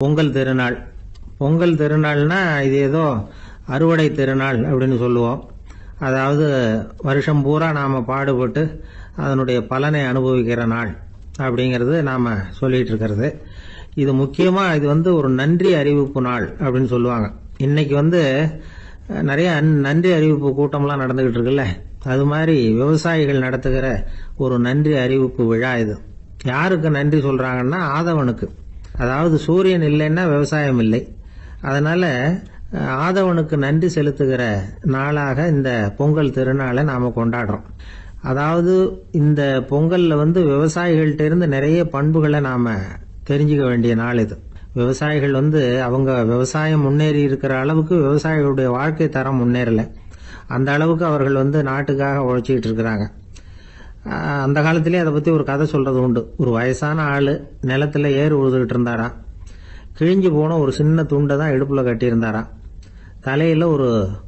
பொங்கல் திருநாள். பொங்கல் திருநாள்னா இது ஏதோ அறுவடை திருநாள் அப்படின்னு சொல்லுவோம். அதாவது வருஷம் பூரா நாம் பாடுபட்டு அதனுடைய பலனை அனுபவிக்கிற நாள் அப்படிங்கிறது நாம் சொல்லிட்டு இருக்கிறது. இது முக்கியமாக இது ஒரு நன்றி அறிவிப்பு நாள் அப்படின்னு சொல்லுவாங்க. இன்னைக்கு நிறைய நன்றி அறிவிப்பு கூட்டம்லாம் நடந்துகிட்டு இருக்குல்ல, அது மாதிரி விவசாயிகள் நடத்துகிற ஒரு நன்றி அறிவிப்பு விழா இது. யாருக்கு நன்றி சொல்றாங்கன்னா ஆதவனுக்கு. அதாவது சூரியன் இல்லைன்னா விவசாயம் இல்லை. அதனால ஆதவனுக்கு நன்றி செலுத்துகிற நாளாக இந்த பொங்கல் திருநாளை நாம கொண்டாடுறோம். அதாவது இந்த பொங்கல்ல விவசாயிகள்ட்ட இருந்து நிறைய பண்புகளை நாம தெரிஞ்சுக்க வேண்டிய நாள் இது. விவசாயிகள் அவங்க விவசாயம் முன்னேறி இருக்கிற அளவுக்கு விவசாயிகளுடைய வாழ்க்கை தரம் முன்னேறல. அந்த அளவுக்கு அவர்கள் நாட்டுக்காக உழைச்சிக்கிட்டு இருக்கிறாங்க. அந்த காலத்திலே அதை பத்தி ஒரு கதை சொல்றது உண்டு. ஒரு வயசான ஆளு நிலத்துல ஏறு உழுதுகிட்டு இருந்தாராம். கிழிஞ்சு போன ஒரு சின்ன துண்டை தான் இடுப்புல கட்டியிருந்தாராம். தலையில ஒரு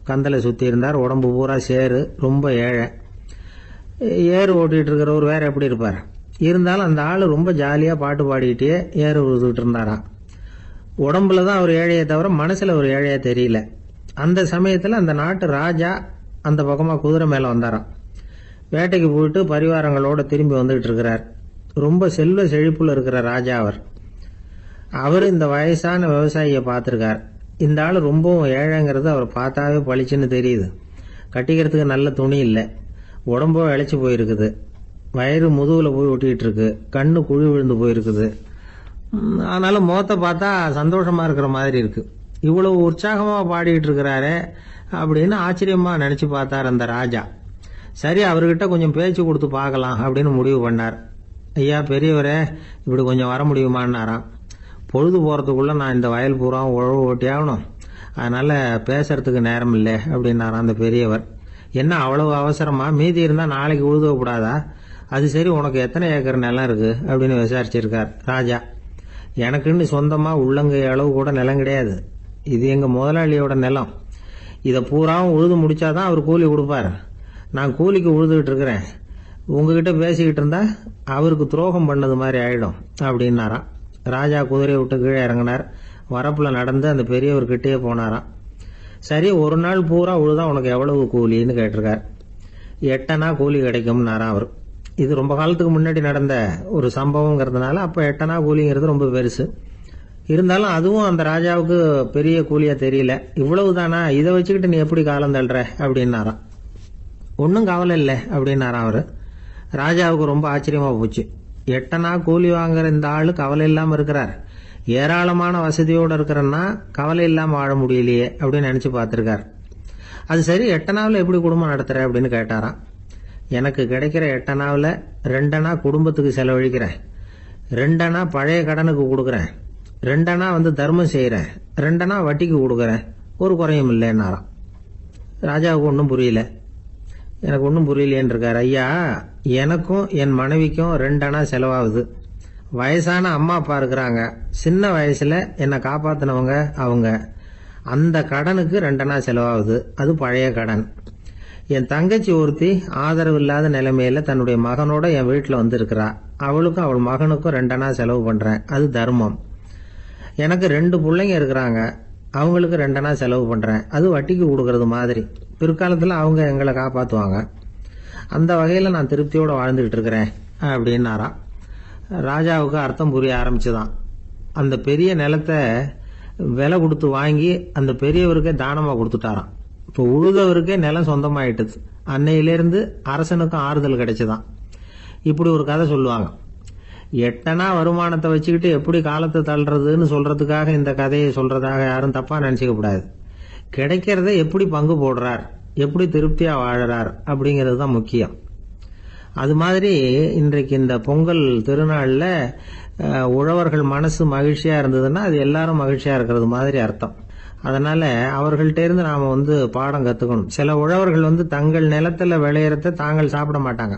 கந்தலை சுத்தி இருந்தார். உடம்பு பூரா சேரு, ரொம்ப ஏழை. ஏறு ஓட்டிட்டு இருக்கிறவர் வேற எப்படி இருப்பார்? இருந்தாலும் அந்த ஆளு ரொம்ப ஜாலியா பாட்டு பாடிக்கிட்டே ஏறு உழுதுகிட்டு இருந்தாராம். உடம்புல தான் ஒரு ஏழையை தவிர மனசுல ஒரு ஏழையா தெரியல. அந்த சமயத்துல அந்த நாட்டு ராஜா அந்த பக்கமா குதிரை மேல வந்தாராம். வேட்டைக்கு போயிட்டு பரிவாரங்களோட திரும்பி வந்துகிட்டு இருக்கிறார். ரொம்ப செல்வ செழிப்புல இருக்கிற ராஜா அவர் இந்த வயசான விவசாயியை பார்த்திருக்கார். இந்த ஆள் ரொம்பவும் ஏழைங்கிறது அவர் பார்த்தாவே பளிச்சுன்னு தெரியுது. கட்டிக்கிறதுக்கு நல்ல துணி இல்லை, உடம்போ இழைச்சி போயிருக்குது, வயிறு முதுகுல போய் ஒட்டிக்கிட்டு இருக்கு, கண்ணு குழி விழுந்து போயிருக்குது. ஆனாலும் முகத்தை பார்த்தா சந்தோஷமா இருக்கிற மாதிரி இருக்கு. இவ்வளவு உற்சாகமா பாடிக்கிட்டு இருக்கிறாரே அப்படின்னு ஆச்சரியமா நினைச்சு பார்த்தார் அந்த ராஜா. சரி, அவர்கிட்ட கொஞ்சம் பேச்சு கொடுத்து பார்க்கலாம் அப்படின்னு முடிவு பண்ணார். ஐயா பெரியவரே, இப்படி கொஞ்சம் வர முடியுமான்னாராம். பொழுது போறதுக்குள்ள நான் இந்த வயல் பூரா உழவு ஓட்டி ஆகணும், அதனால பேசுறதுக்கு நேரம் இல்லை அப்படின்னாராம் அந்த பெரியவர். என்ன அவ்வளவு அவசரமா? மீதி இருந்தா நாளைக்கு உழுத கூடாதா? அது சரி, உனக்கு எத்தனை ஏக்கர் நிலம் இருக்கு அப்படின்னு விசாரிச்சிருக்கார் ராஜா. எனக்குன்னு சொந்தமா உள்ளங்கை அளவு கூட நிலம் கிடையாது. இது எங்க முதலாளியோட நிலம். இதை பூராவும் உழுது முடிச்சாதான் அவர் கூலி கொடுப்பார். நான் கூலிக்கு உழுதுகிட்டு இருக்கிறேன். உங்ககிட்ட பேசிக்கிட்டு இருந்தா அவருக்கு துரோகம் பண்ணது மாதிரி ஆயிடும் அப்படின்னாராம். ராஜா குதிரையை விட்டு கீழே இறங்கினார். வரப்புல நடந்து அந்த பெரியவர்கிட்டயே போனாராம். சரி, ஒரு நாள் பூரா உழுதா உனக்கு எவ்வளவு கூலின்னு கேட்டிருக்கார். 8 அணா கூலி கிடைக்கும்னாராம் அவர். இது ரொம்ப காலத்துக்கு முன்னாடி நடந்த ஒரு சம்பவங்கிறதுனால அப்ப 8 அணா கூலிங்கிறது ரொம்ப பெருசு. இருந்தாலும் அதுவும் அந்த ராஜாவுக்கு பெரிய கூலியா தெரியல. இவ்வளவுதானா, இதை வச்சுக்கிட்டு நீ எப்படி காலம் தள்ளுற அப்படின்னாராம். ஒன்னும் கவலை இல்லை அப்படின்னாராம் அவரு. ராஜாவுக்கு ரொம்ப ஆச்சரியமா போச்சு. 8 அணா கூலி வாங்குற இந்த ஆளு கவலை இல்லாம இருக்கிறார், ஏராளமான வசதியோட இருக்கிறன்னா கவலை இல்லாம வாழ முடியலையே அப்படின்னு நினைச்சு பார்த்திருக்கார். அது சரி, 8 அணாவில் எப்படி குடும்பம் நடத்துற அப்படின்னு கேட்டாராம். எனக்கு கிடைக்கிற 8 அணாவில் 2 அணா குடும்பத்துக்கு செலவழிக்கிறேன், 2 அணா பழைய கடனுக்கு கொடுக்கறேன், 2 அணா தர்மம் செய்யறேன், 2 அணா வட்டிக்கு கொடுக்கறேன், ஒரு குறையும் இல்லைன்னாராம். ராஜாவுக்கு ஒன்றும் புரியல. எனக்கு ஒன்றும் புரியலேன்னு இருக்காரு. ஐயா, எனக்கும் என் மனைவிக்கும் 2 அணா செலவாகுது. வயசான அம்மா அப்பா இருக்கிறாங்க, சின்ன வயசுல என்னை காப்பாத்தினவங்க அவங்க. அந்த கடனுக்கு 2 அணா செலவாகுது, அது பழைய கடன். என் தங்கச்சி ஒருத்தி ஆதரவு இல்லாத நிலைமையில தன்னுடைய மகனோட என் வீட்டுல இருக்கிறா. அவளுக்கும் அவள் மகனுக்கும் 2 அணா செலவு பண்றேன், அது தர்மம். எனக்கு 2 பிள்ளைங்க இருக்கிறாங்க, அவங்களுக்கு 2 அணா செலவு பண்றேன், அது வட்டிக்கு கொடுக்கறது மாதிரி. பிற்காலத்துல அவங்க எங்களை காப்பாத்துவாங்க. அந்த வகையில நான் திருப்தியோட வாழ்ந்துகிட்டு இருக்கிறேன் அப்படின்னாராம். ராஜாவுக்கு அர்த்தம் புரிய ஆரம்பிச்சுதான். அந்த பெரிய நிலத்தை விலை கொடுத்து வாங்கி அந்த பெரியவருக்கே தானமா கொடுத்துட்டாராம். இப்போ உழுதவருக்கே நிலம் சொந்தமாயிட்டது. அன்னையிலிருந்து அரசனுக்கும் ஆறுதல் கிடைச்சுதான். இப்படி ஒரு கதை சொல்லுவாங்க. 8 அணா வருமானத்தை வச்சுக்கிட்டு எப்படி காலத்தை தள்ளுறதுன்னு சொல்றதுக்காக இந்த கதையை சொல்றதாக யாரும் தப்பா நினைச்சுக்க கூடாது. கிடைக்கிறத எப்படி பங்கு போடுறார், எப்படி திருப்தியா வாழறார் அப்படிங்கிறது தான் முக்கியம். அது மாதிரி இன்றைக்கு இந்த பொங்கல் திருநாள்ல உழவர்கள் மனசு மகிழ்ச்சியா இருந்ததுன்னா அது எல்லாரும் மகிழ்ச்சியா இருக்கிறது மாதிரி அர்த்தம். அதனால அவர்கள்ட்ட இருந்து நாம பாடம் கத்துக்கணும். சில உழவர்கள் தங்கள் நிலத்துல விளையறத தாங்கள் சாப்பிட மாட்டாங்க.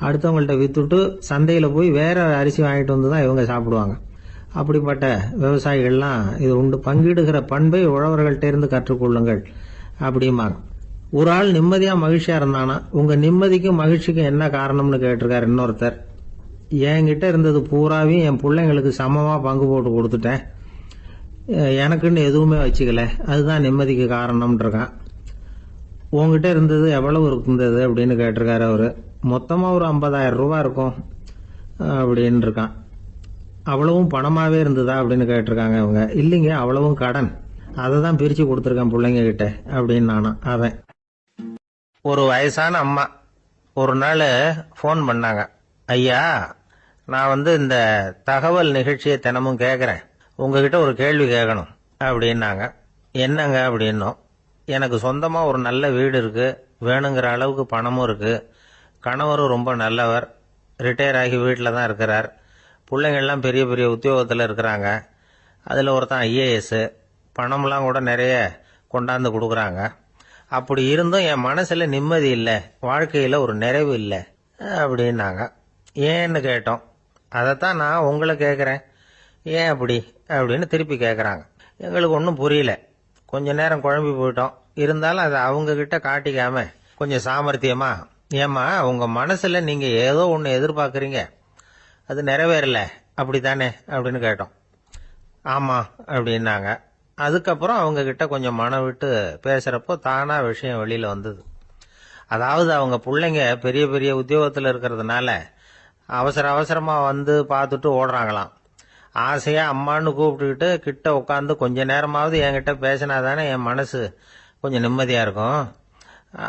அடுத்தவங்கள்ட்ட வித்துட்டு சந்தையில போய் வேற அரிசி வாங்கிட்டு தான் இவங்க சாப்பிடுவாங்க. அப்படிப்பட்ட விவசாயிகள்லாம் இது உண்டு. பங்கிடுகிற பண்பை உழவர்கள்ட்ட இருந்து கற்றுக்கொள்ளுங்கள் அப்படிம்பாங்க. ஒரு ஆள் நிம்மதியா மகிழ்ச்சியா இருந்தானா, உங்க நிம்மதிக்கும் மகிழ்ச்சிக்கும் என்ன காரணம்னு கேட்டிருக்காரு இன்னொருத்தர். என்கிட்ட இருந்தது பூராவையும் என் பிள்ளைங்களுக்கு சமமா பங்கு போட்டு கொடுத்துட்டேன், எனக்குன்னு எதுவுமே வச்சுக்கல, அதுதான் நிம்மதிக்கு காரணம்னு இருக்கான். உங்ககிட்ட இருந்தது எவ்வளவு இருந்தது அப்படின்னு கேட்டிருக்காரு அவரு. மொத்தமா ஒரு 50,000 ரூபாய் இருக்கும் அப்படின்னு இருக்கான். அவ்வளவும் பணமாவே இருந்ததா அப்படின்னு கேட்டிருக்காங்க அவங்க. இல்லைங்க, அவ்வளவும் கடன், அதை தான் பிரிச்சு கொடுத்துருக்கேன் பிள்ளைங்க கிட்ட அப்படின்னு நானும். அவன் ஒரு வயசான அம்மா ஒரு நாள் ஃபோன் பண்ணாங்க. ஐயா, நான் இந்த தகவல் நிகழ்ச்சியை தினமும் கேட்குறேன், உங்ககிட்ட ஒரு கேள்வி கேட்கணும் அப்படின்னாங்க. என்னங்க அப்படின்னோம். எனக்கு சொந்தமாக ஒரு நல்ல வீடு இருக்கு, வேணுங்கிற அளவுக்கு பணமும் இருக்கு, கணவரும் ரொம்ப நல்லவர், ரிட்டையர் ஆகி வீட்டில் தான் இருக்கிறார், பிள்ளைங்கள்லாம் பெரிய பெரிய உத்தியோகத்தில் இருக்கிறாங்க, அதில் ஒருத்தன் IAS, பணம்லாம் கூட நிறைய கொண்டாந்து கொடுக்குறாங்க. அப்படி இருந்தும் என் மனசில் நிம்மதி இல்லை, வாழ்க்கையில் ஒரு நிறைவு இல்லை அப்படின்னாங்க. ஏன்னு கேட்டோம். அதைத்தான் நான் உங்களை கேட்குறேன், ஏன் அப்படி அப்படின்னு திருப்பி கேட்குறாங்க. எங்களுக்கு ஒன்றும் புரியல, கொஞ்ச நேரம் குழம்பி போயிட்டோம். இருந்தாலும் அதை அவங்கக்கிட்ட காட்டிக்காம கொஞ்சம் சாமர்த்தியமா, ஏம்மா உங்கள் மனசில் நீங்கள் ஏதோ ஒன்று எதிர்பார்க்குறீங்க, அது நிறைவேறல அப்படித்தானே அப்படின்னு கேட்டோம். ஆமாம் அப்படின்னாங்க. அதுக்கப்புறம் அவங்கக்கிட்ட கொஞ்சம் மனம் விட்டு பேசுகிறப்போ தானாக விஷயம் வெளியில் வந்தது. அதாவது அவங்க பிள்ளைங்க பெரிய பெரிய உத்தியோகத்தில் இருக்கிறதுனால அவசர அவசரமாக வந்து பார்த்துட்டு ஓடுறாங்களாம். ஆசையாக அம்மான்னு கூப்பிட்டுக்கிட்டு கிட்ட உட்காந்து கொஞ்ச நேரமாவது என்கிட்ட பேசினா தானே என் மனசு கொஞ்சம் நிம்மதியாக இருக்கும்,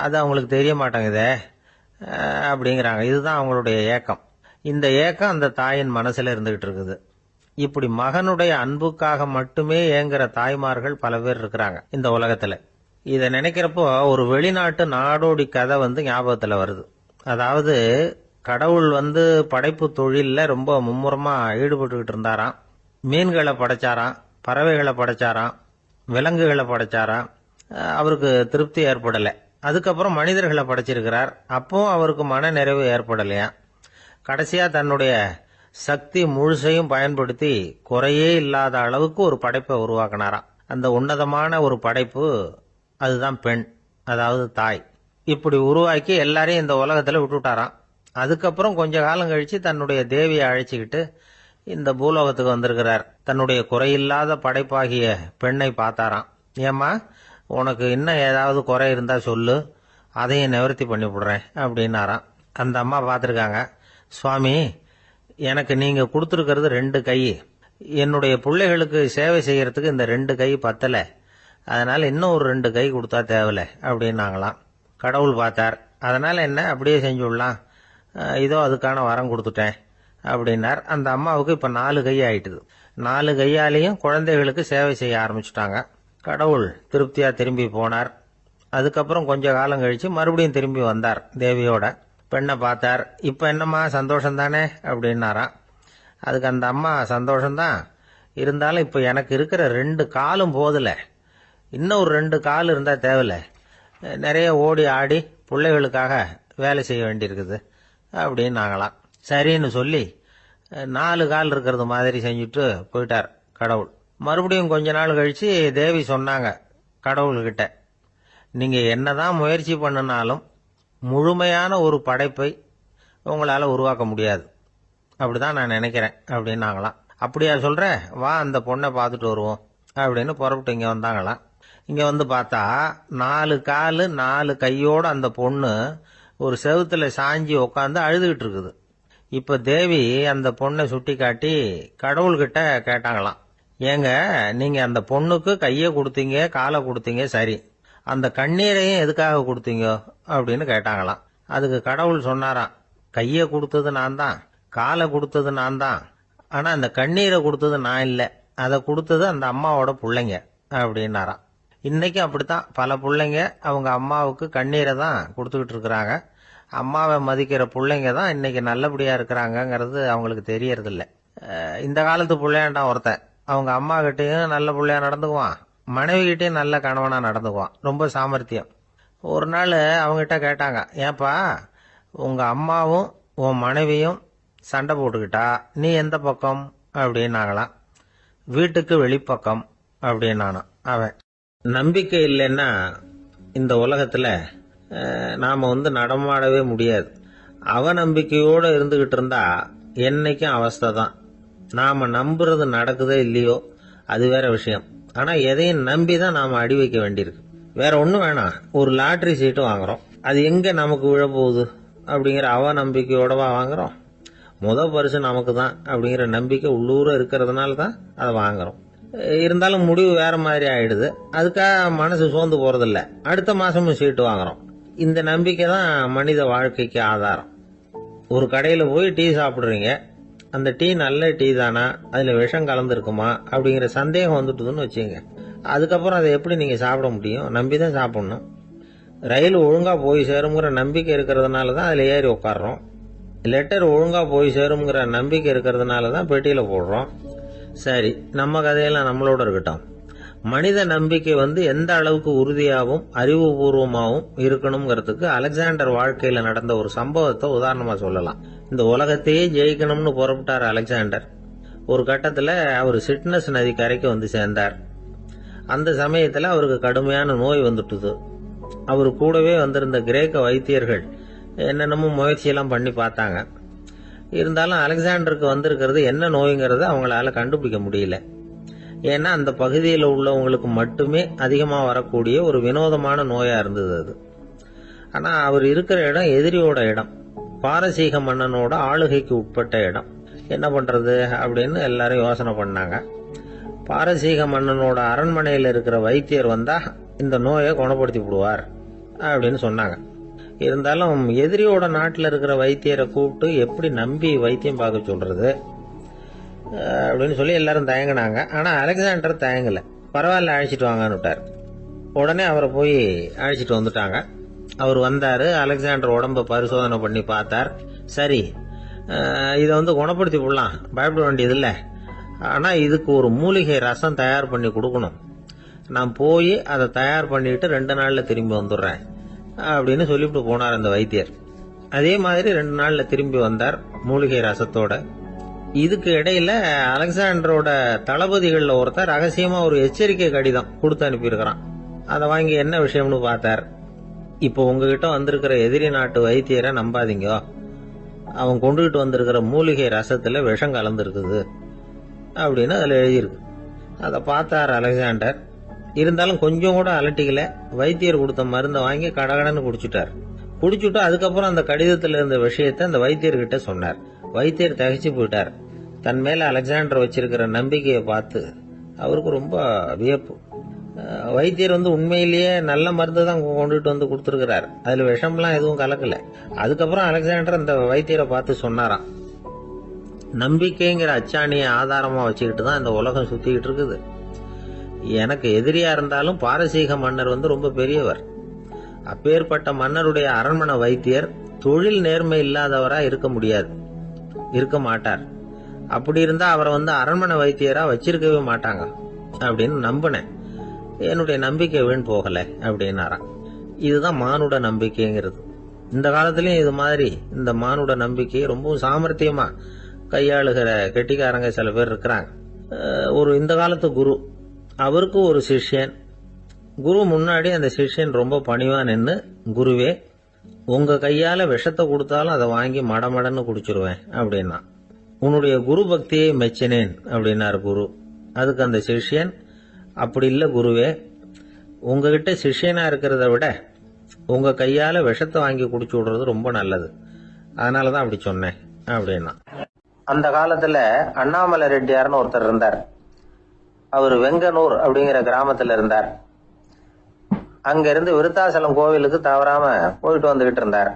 அது அவங்களுக்கு தெரிய மாட்டேங்குதே அப்படிங்கிறாங்க. இதுதான் அவங்களுடைய ஏக்கம். இந்த ஏக்கம் அந்த தாயின் மனசில் இருந்துகிட்டு இருக்குது. இப்படி மகனுடைய அன்புக்காக மட்டுமே ஏங்குற தாய்மார்கள் பல பேர் இருக்கிறாங்க இந்த உலகத்தில். இதை நினைக்கிறப்போ ஒரு வெளிநாட்டு நாடோடி கதை ஞாபகத்தில் வருது. அதாவது கடவுள் படைப்பு தொழிலில் ரொம்ப மும்முரமாக ஈடுபட்டுக்கிட்டு இருந்தாராம். மீன்களை படைச்சாராம், பறவைகளை படைச்சாராம், விலங்குகளை படைச்சாராம். அவருக்கு திருப்தி ஏற்படலை. அதுக்கப்புறம் மனிதர்களை படைச்சிருக்கிறார். அப்பவும் அவருக்கு மன நிறைவு ஏற்படலையா. கடைசியாக தன்னுடைய சக்தி முழுசையும் பயன்படுத்தி குறையே இல்லாத அளவுக்கு ஒரு படைப்பை உருவாக்கினாராம். அந்த உன்னதமான ஒரு படைப்பு அதுதான் பெண், அதாவது தாய். இப்படி உருவாக்கி எல்லாரையும் இந்த உலகத்தில் விட்டுவிட்டாராம். அதுக்கப்புறம் கொஞ்ச காலம் கழிச்சு தன்னுடைய தேவியை அழைச்சிக்கிட்டு இந்த பூலோகத்துக்கு வந்திருக்கிறார். தன்னுடைய குறையில்லாத படைப்பாகிய பெண்ணை பார்த்தாராம். ஏம்மா, உனக்கு இன்னும் ஏதாவது குறை இருந்தா சொல்லு, அதையும் நிவர்த்தி பண்ணி விடுறேன் அப்படின்னாராம். அந்த அம்மா பார்த்துருக்காங்க. சுவாமி, எனக்கு நீங்க கொடுத்துருக்கிறது 2 கை, என்னுடைய பிள்ளைகளுக்கு சேவை செய்யறதுக்கு இந்த 2 கை பத்தலை, அதனால இன்னும் ஒரு 2 கை கொடுத்தா தேவலை அப்படின்னாங்களாம். கடவுள் பார்த்தார். அதனால என்ன, அப்படியே செஞ்சு விடலாம், இதோ அதுக்கான வரம் கொடுத்துட்டேன் அப்படின்னார். அந்த அம்மாவுக்கு இப்ப 4 கை ஆயிட்டுது. 4 கையாலையும் குழந்தைகளுக்கு சேவை செய்ய ஆரம்பிச்சுட்டாங்க. கடவுள் திருப்தியா திரும்பி போனார். அதுக்கப்புறம் கொஞ்ச காலம் கழிச்சு மறுபடியும் திரும்பி வந்தார் தேவியோட. பெண்ணை பார்த்தார். இப்ப என்னம்மா சந்தோஷம் தானே அப்படின்னாராம். அதுக்கு அந்த அம்மா, சந்தோஷம்தான், இருந்தாலும் இப்ப எனக்கு இருக்கிற 2 காலும் போதல, இன்னும் ஒரு 2 கால் இருந்தா தேவையில்ல, நிறைய ஓடி ஆடி பிள்ளைகளுக்காக வேலை செய்ய வேண்டியிருக்குது அப்படின்னாங்களாம். சரின்னு சொல்லி 4 கால் இருக்கிறது மாதிரி செஞ்சுட்டு போயிட்டார் கடவுள். மறுபடியும் கொஞ்ச நாள் கழிச்சு தேவி சொன்னாங்க கடவுள்கிட்ட, நீங்க என்னதான் முயற்சி பண்ணினாலும் முழுமையான ஒரு படைப்பை உங்களால உருவாக்க முடியாது, அப்படிதான் நான் நினைக்கிறேன் அப்படின்னாங்களாம். அப்படியா சொல்ற, வா அந்த பொண்ணை பார்த்துட்டு வருவோம் அப்படின்னு புறப்பட்டு இங்க வந்தாங்களாம். இங்க பார்த்தா 4 காலு 4 கையோட அந்த பொண்ணு ஒரு செவுத்துல சாஞ்சி உட்காந்து அழுதுகிட்டு இருக்குது. இப்ப தேவி அந்த பொண்ணை சுட்டி காட்டி கடவுள்கிட்ட கேட்டாங்களாம், ஏங்க நீங்க அந்த பொண்ணுக்கு கையை கொடுத்தீங்க, காலை கொடுத்தீங்க, சரி, அந்த கண்ணீரையும் எதுக்காக கொடுத்தீங்க அப்படின்னு கேட்டாங்களாம். அதுக்கு கடவுள் சொன்னாராம், கையை கொடுத்தது நான் தான், காலை கொடுத்தது நான் தான், ஆனா அந்த கண்ணீரை கொடுத்தது நான் இல்லை, அதை கொடுத்தது அந்த அம்மாவோட பிள்ளைங்க அப்படின்னாராம். இன்னைக்கும் அப்படித்தான் பல பிள்ளைங்க அவங்க அம்மாவுக்கு கண்ணீரை தான் கொடுத்துக்கிட்டு இருக்கிறாங்க. அம்மாவை மதிக்கிற பிள்ளைங்க தான் இன்னைக்கு நல்லபடியா இருக்கிறாங்கிறது அவங்களுக்கு தெரியறதில்ல. இந்த காலத்து பிள்ளையாண்டான் ஒருத்தன் அவங்க அம்மா கிட்டையும் நல்ல பிள்ளையா நடந்துக்குவான், மனைவி கிட்டையும் நல்ல கணவனா நடந்துக்குவான், ரொம்ப சாமர்த்தியம். ஒரு நாள் அவங்ககிட்ட கேட்டாங்க, ஏப்பா உங்க அம்மாவும் உன் மனைவியும் சண்டை போட்டுக்கிட்டா நீ எந்த பக்கம் அப்படின்னாங்களாம். வீட்டுக்கு வெளிப்பக்கம் அப்படின்னானான் அவன். நம்பிக்கை இல்லைன்னா இந்த உலகத்துல நாம நடமாடவே முடியாது. அவநம்பிக்கையோட இருந்துகிட்டு இருந்தா என்னைக்கும் அவஸ்தை தான். நாம நம்புறது நடக்குதோ இல்லையோ அது வேற விஷயம். ஆனா எதையும் நம்பி தான் நாம அடி வைக்க வேண்டியிருக்கு. வேற ஒண்ணும் வேணாம், ஒரு லாட்டரி சீட்டு வாங்குறோம், அது எங்க நமக்கு விழப்போகுது அப்படிங்கிற அவநம்பிக்கையோடவா வாங்குறோம்? பரிசு நமக்கு தான் அப்படிங்கிற நம்பிக்கை உள்ளூர இருக்கிறதுனால தான் அதை வாங்குறோம். இருந்தாலும் முடிவு வேற மாதிரி ஆயிடுது. அதுக்காக மனசு சோர்ந்து போறதில்ல, அடுத்த மாசமும் சீட்டு வாங்குறோம். இந்த நம்பிக்கை தான் மனித வாழ்க்கைக்கு ஆதாரம். ஒரு கடையில போய் டீ சாப்பிடுறீங்க, அந்த டீ நல்ல டீ தானா, அதுல விஷம் கலந்துருக்குமா அப்படிங்கிற சந்தேகம் வந்துட்டுதுன்னு வச்சுங்க. அதுக்கப்புறம் அதை எப்படி நீங்க சாப்பிட முடியும்? நம்பிதான் சாப்பிடணும். ரயில் ஒழுங்கா போய் சேருங்கிற நம்பிக்கை இருக்கிறதுனால தான் அதுல ஏறி உட்காடுறோம். லெட்டர் ஒழுங்கா போய் சேருங்கிற நம்பிக்கை இருக்கிறதுனால தான் பெட்டியில போடுறோம். சரி, நம்ம கதையெல்லாம் நம்மளோட இருக்கட்டும். மனித நம்பிக்கை எந்த அளவுக்கு உறுதியாகவும் அறிவுபூர்வமாகவும் இருக்கணுங்கிறதுக்கு அலெக்சாண்டர் வாழ்க்கையில நடந்த ஒரு சம்பவத்தை உதாரணமா சொல்லலாம். இந்த உலகத்தையே ஜெயிக்கணும்னு புறப்பட்டார் அலெக்சாண்டர். ஒரு கட்டத்துல அவர் சிட்னஸ் நதி கரைக்கு சேர்ந்தார். அந்த சமயத்துல அவருக்கு கடுமையான நோய் வந்துட்டுது. அவர் கூடவே வந்திருந்த கிரேக்க வைத்தியர்கள் என்னென்னமோ முயற்சியெல்லாம் பண்ணி பார்த்தாங்க. இருந்தாலும் அலெக்சாண்டருக்கு வந்திருக்கிறது என்ன நோய்ங்கிறத அவங்களால கண்டுபிடிக்க முடியல. ஏன்னா அந்த பகுதியில் உள்ளவங்களுக்கு மட்டுமே அதிகமாக வரக்கூடிய ஒரு வினோதமான நோயா இருந்தது அது. ஆனா அவர் இருக்கிற இடம் எதிரியோட இடம், பாரசீக மன்னனோட ஆளுகைக்கு உட்பட்ட இடம். என்ன பண்றது அப்படின்னு எல்லாரும் யோசனை பண்ணாங்க. பாரசீக மன்னனோட அரண்மனையில் இருக்கிற வைத்தியர் வந்தா இந்த நோயை குணப்படுத்தி விடுவார் அப்படின்னு சொன்னாங்க. இருந்தாலும் எதிரியோட நாட்டில் இருக்கிற வைத்தியரை கூப்பிட்டு எப்படி நம்பி வைத்தியம் பார்க்க சொல்றது அப்படின்னு சொல்லி எல்லாரும் தயங்கினாங்க. ஆனா அலெக்சாண்டர் தயங்கல. பரவாயில்ல, அழைச்சிட்டு வாங்கன்னு விட்டார். உடனே அவரை போய் அழைச்சிட்டு வந்துட்டாங்க. அவர் வந்தாரு. அலெக்சாண்டர் உடம்ப பரிசோதனை பண்ணி பார்த்தார். சரி, இதை குணப்படுத்தி விடலாம், பயப்பட வேண்டியது இல்லை. ஆனா இதுக்கு ஒரு மூலிகை ரசம் தயார் பண்ணி கொடுக்கணும். நான் போய் அதை தயார் பண்ணிட்டு 2 நாள்ல திரும்பி வந்துடுறேன் அப்படின்னு சொல்லிவிட்டு போனார் அந்த வைத்தியர். அதே மாதிரி 2 நாள்ல திரும்பி வந்தார் மூலிகை ரசத்தோட. இதுக்கு இடையில அலெக்சாண்டரோட தளபதிகள்ல ஒருத்தர் ரகசியமா ஒரு எச்சரிக்கை கடிதம் கொடுத்து அனுப்பியிருக்கிறான். அதை வாங்கி என்ன விஷயம்னு பார்த்தார். இப்போ உங்ககிட்ட வந்திருக்கிற எதிரி நாட்டு வைத்தியரை நம்பாதீங்க, அவன் கொண்டுகிட்டு வந்திருக்கிற மூலிகை ரசத்துல விஷம் கலந்துருக்குது அப்படின்னு அதுல எழுதியிருக்கு. அதை பார்த்தார் அலெக்சாண்டர். இருந்தாலும் கொஞ்சம் கூட அலட்டிக்கல. வைத்தியர் கொடுத்த மருந்தை வாங்கி கடகடன்னு குடிச்சுட்டார். குடிச்சுட்டு அதுக்கப்புறம் அந்த கடிதத்தில் இருந்த விஷயத்தை அந்த வைத்தியர்கிட்ட சொன்னார். வைத்தியர் தகைச்சு போயிட்டார். தன் மேல அலெக்சாண்டர் வச்சிருக்கிற நம்பிக்கையை பார்த்து அவருக்கு ரொம்ப வியப்பு. வைத்தியர் உண்மையிலேயே நல்ல மருந்து தான் கொண்டுட்டு கொடுத்துருக்கிறார், அதுல விஷம்லாம் எதுவும் கலக்கல. அதுக்கப்புறம் அலெக்சாண்டர் அந்த வைத்தியரை பார்த்து சொன்னாராம், நம்பிக்கைங்கிற அச்சாணியை ஆதாரமா வச்சுக்கிட்டு தான் இந்த உலகம் சுத்திக்கிட்டு இருக்குது. எனக்கு எதிரியா இருந்தாலும் பாரசீக மன்னர் ரொம்ப பெரியவர். அப்பேற்பட்ட மன்னருடைய அரண்மனை வைத்தியர் தொழில் நேர்மை இல்லாதவரா இருக்க முடியாது, இருக்க மாட்டார். அப்படி இருந்தா அவரை அரண்மனை வைத்தியரா வச்சிருக்கவே மாட்டாங்க அப்படின்னு நம்பினேன். என்னுடைய நம்பிக்கை வீண் போகல அப்படின்னாராம். இதுதான் மானுட நம்பிக்கைங்கிறது. இந்த காலத்திலயும் இது மாதிரி இந்த மானுட நம்பிக்கையை ரொம்பவும் சாமர்த்தியமா கையாளுகிற கெட்டிக்காரங்க சில பேர் இருக்கிறாங்க. ஒரு இந்த காலத்து குரு, அவருக்கு ஒரு சிஷ்யன். குரு முன்னாடி அந்த சிஷ்யன் ரொம்ப பணிவா நின்று, குருவே உங்க கையால விஷத்தை கொடுத்தாலும் அதை வாங்கி மடமடன்னு குடிச்சிருவேன் அப்படின்னா. உன்னுடைய குரு பக்தியை மெச்சினேன் அப்படின்னாரு குரு. அதுக்கு அந்த சிஷ்யன், அப்படி இல்ல குருவே, உங்ககிட்ட சிஷ்யனா இருக்கிறத விட உங்க கையால விஷத்தை வாங்கி குடிச்சு விடுறது ரொம்ப நல்லது, அதனாலதான் அப்படி சொன்னேன் அப்படின்னா. அந்த காலத்துல அண்ணாமலை ரெட்டியார்னு ஒருத்தர் இருந்தார். அவர் வெங்கனூர் அப்படிங்கிற கிராமத்துல இருந்தார். அங்க இருந்து விருத்தாசலம் கோவிலுக்கு தவறாம போயிட்டு வந்துகிட்டு இருந்தார்.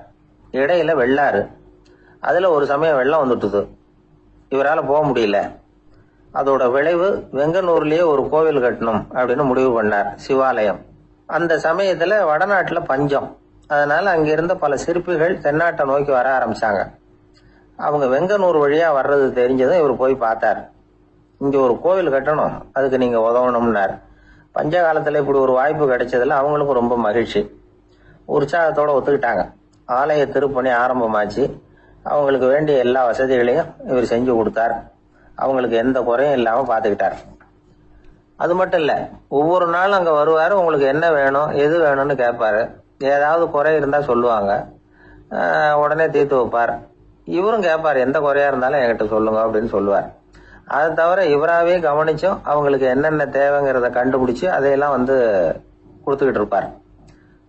இடையில வெள்ளாறு, அதுல ஒரு சமயம் வெள்ளம் வந்துட்டுது. இவரால் போக முடியல. அதோட விளைவு வெங்கனூர்லயே ஒரு கோவில் கட்டணும் அப்படின்னு முடிவு பண்ணார், சிவாலயம். அந்த சமயத்துல வடநாட்டுல பஞ்சம். அதனால அங்க இருந்த பல சிற்பிகள் தென்னாட்டை நோக்கி வர ஆரம்பிச்சாங்க. அவங்க வெங்கனூர் வழியா வர்றது தெரிஞ்சதும் இவர் போய் பார்த்தார். இங்க ஒரு கோவில் கட்டணும், அதுக்கு நீங்க உதவணும்னார். பஞ்ச காலத்துல இப்படி ஒரு வாய்ப்பு கிடைச்சதுல அவங்களுக்கும் ரொம்ப மகிழ்ச்சி. உற்சாகத்தோட ஒத்துக்கிட்டாங்க. ஆலய திருப்பணி ஆரம்பமாச்சு. அவங்களுக்கு வேண்டிய எல்லா வசதிகளையும் இவர் செஞ்சு கொடுத்தார். அவங்களுக்கு எந்த குறையும் இல்லாம பாத்துக்கிட்டார். அது மட்டும் இல்ல, ஒவ்வொரு நாளும் அங்க வருவாரு. உங்களுக்கு என்ன வேணும், எது வேணும்னு கேட்பாரு. ஏதாவது குறை இருந்தா சொல்லுவாங்க, உடனே தீர்த்து வைப்பார். இவரும் கேட்பாரு, எந்த குறையா இருந்தாலும் என்கிட்ட சொல்லுங்க அப்படின்னு சொல்லுவார். அதை தவிர இவராகவே கவனிச்சும் அவங்களுக்கு என்னென்ன தேவைங்கிறத கண்டுபிடிச்சு அதையெல்லாம் கொடுத்துக்கிட்டு இருப்பார்.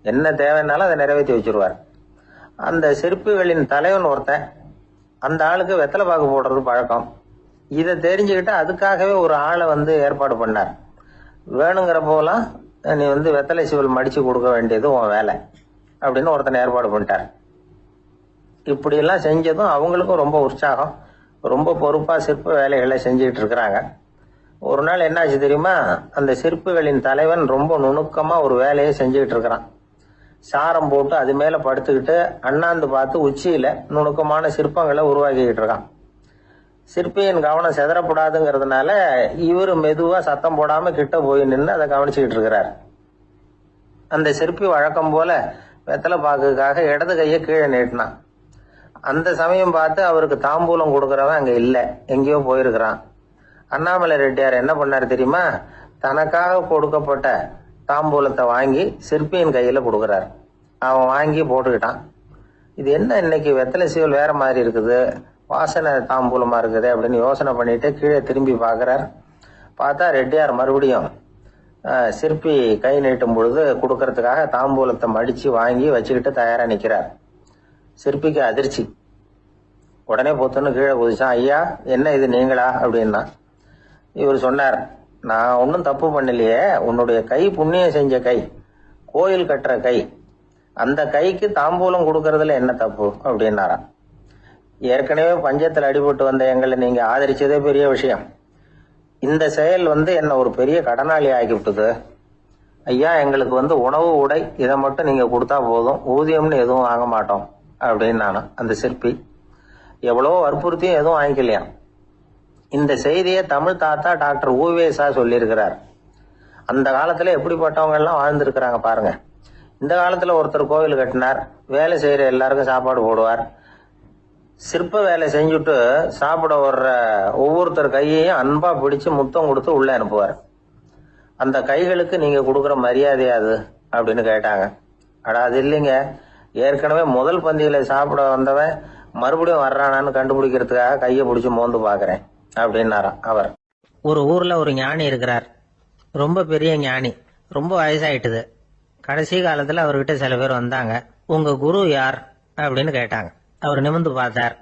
என்ன தேவைன்னாலும் அதை நிறைவேற்றி வச்சிருவார். அந்த சிற்பிகளின் தலைவன் ஒருத்தன், அந்த ஆளுக்கு வெத்தலை பாக்கு போடுறது பழக்கம். இதை தெரிஞ்சுக்கிட்டு அதுக்காகவே ஒரு ஆளை ஏற்பாடு பண்ணார். வேணுங்கிற போலாம் நீ வெத்தலை சிவல் மடிச்சு கொடுக்க வேண்டியது உன் வேலை அப்படின்னு ஒருத்தனை ஏற்பாடு பண்ணிட்டார். இப்படியெல்லாம் செஞ்சதும் அவங்களுக்கும் ரொம்ப உற்சாகம். ரொம்ப பொறுப்பா சிற்ப வேலைகளை செஞ்சுக்கிட்டு இருக்கிறாங்க. ஒரு நாள் என்னாச்சு தெரியுமா? அந்த சிற்பிகளின் தலைவன் ரொம்ப நுணுக்கமா ஒரு வேலையை செஞ்சுக்கிட்டு இருக்கிறான். சாரம் போட்டு அது மேல படுத்துக்கிட்டு அண்ணாந்து பார்த்து உச்சியில நுணுக்கமான சிற்பங்களை உருவாக்கிக்கிட்டு இருக்கான். சிற்பியின் கவனம் செதறப்படாதுங்கிறதுனால இவரு மெதுவா சத்தம் போடாம கிட்ட போய் நின்று அதை கவனிச்சுக்கிட்டு இருக்கிறார். அந்த சிற்பி வழக்கம் போல வெத்தலை பாக்குக்காக இடது கையை கீழே நீட்டினான். அந்த சமயம் பார்த்து அவருக்கு தாம்பூலம் கொடுக்கறவன் அங்க இல்ல, எங்கேயோ போயிருக்கிறான். அண்ணாமலை ரெட்டியார் என்ன பண்ணாரு தெரியுமா? தனக்காக கொடுக்கப்பட்ட தாம்பூலத்தை வாங்கி சிற்பியின் கையில கொடுக்கறாரு. அவன் வாங்கி போட்டுக்கிட்டான். இது என்ன இன்னைக்கு வெத்தலை சீவல் வேற மாதிரி இருக்குது, வாசனை தாம்பூலமா இருக்குது அப்படின்னு யோசனை பண்ணிட்டு கீழே திரும்பி பாக்குறார். பார்த்தா ரெட்டியார் மறுபடியும் சிற்பி கை நீட்டும் பொழுது கொடுக்கறதுக்காக தாம்பூலத்தை மடிச்சு வாங்கி வச்சுக்கிட்டு தயாரா நிக்கிறார். சிற்பிக்கு அதிர்ச்சி. உடனே பொத்துன்னு கீழே குதிச்சான். ஐயா, என்ன இது நீங்களா அப்படின்னா. இவர் சொன்னார், நான் ஒன்னும் தப்பு பண்ணலையே, உன்னுடைய கை புண்ணியம் செஞ்ச கை, கோயில் கட்டுற கை, அந்த கைக்கு தாம்பூலம் கொடுக்கறதுல என்ன தப்பு அப்படின்னாராம். ஏற்கனவே பஞ்சத்தில் அடிபட்டு வந்த எங்களை நீங்க ஆதரிச்சதே பெரிய விஷயம். இந்த செயல் என்ன ஒரு பெரிய கடனாளி ஆகிவிட்டது. ஐயா, எங்களுக்கு உணவு உடை இதை மட்டும் நீங்க கொடுத்தா போதும், ஊதியம்னு எதுவும் வாங்க மாட்டோம் அப்படின்னு நானும். அந்த சிற்பி எவ்வளவோ வற்புறுத்தியும் எதுவும் வாங்கிக்கலையாம். இந்த செய்தியை தமிழ் தாத்தா டாக்டர் ஊவேசா சொல்லியிருக்கிறார். அந்த காலத்துல எப்படிப்பட்டவங்க எல்லாம் வாழ்ந்திருக்கிறாங்க பாருங்க. இந்த காலத்துல ஒருத்தர் கோவில் கட்டினார், வேலை செய்யற எல்லாருக்கும் சாப்பாடு போடுவார். சிற்ப வேலை செஞ்சுட்டு சாப்பிட வர்ற ஒவ்வொருத்தர் கையையும் அன்பா பிடிச்சு முத்தம் கொடுத்து உள்ள அனுப்புவார். அந்த கைகளுக்கு நீங்க கொடுக்குற மரியாதையாது அப்படின்னு கேட்டாங்க. அடா, அது இல்லைங்க, ஏற்கனவே முதல் பந்தியில சாப்பிட வந்தவன் மறுபடியும் வர்றானான்னு கண்டுபிடிக்கிறதுக்காக கையை பிடிச்சு மோந்து பாக்குறேன் அப்படின்னாராம் அவர். ஒரு ஊர்ல ஒரு ஞானி இருக்கிறார், ரொம்ப பெரிய ஞானி, ரொம்ப வயசாயிட்டுது. கடைசி காலத்துல அவர்கிட்ட சில பேர் வந்தாங்க. உங்க குரு யார் அப்படின்னு கேட்டாங்க. அவர் நிமிர்ந்து பார்த்தார்.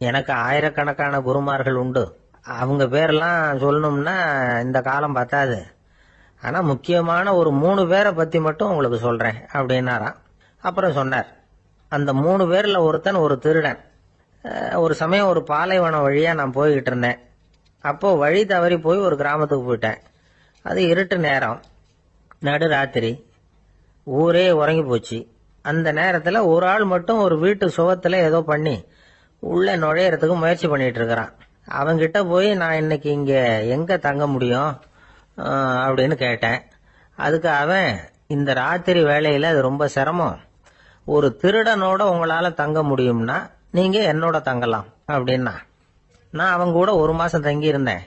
எனக்கு ஆயிரக்கணக்கான குருமார்கள் உண்டு, அவங்க பேரெல்லாம் சொல்லணும்னா இந்த காலம் பத்தாது. ஆனா முக்கியமான ஒரு 3 பேரை பத்தி மட்டும் உங்களுக்கு சொல்றேன் அப்படின்னாராம். அப்புறம் சொன்னார், அந்த 3 பேர்ல ஒருத்தன் ஒரு திருடன். ஒரு சமயம் ஒரு பாலைவனம் வழியா நான் போய்கிட்டு இருந்தேன். அப்போ வழி தவறி போய் ஒரு கிராமத்துக்கு போயிட்டேன். அது இருட்டு நேரம், நடு ராத்திரி, ஊரே உறங்கி போச்சு. அந்த நேரத்துல ஒரு ஆள் மட்டும் ஒரு வீட்டு சுவத்துல ஏதோ பண்ணி உள்ள நுழையறதுக்கு முயற்சி பண்ணிட்டு இருக்கிறான். அவன்கிட்ட போய் நான் இன்னைக்கு இங்க எங்க தங்க முடியும் அப்படின்னு கேட்டேன். அதுக்கு அவன், இந்த ராத்திரி வேளையில அது ரொம்ப சிரமம், ஒரு திருடனோட உங்களால தங்க முடியும்னா நீங்க என்னோட தங்கலாம் அப்படின்னா. நான் அவங்க கூட 1 மாசம் தங்கி இருந்தேன்.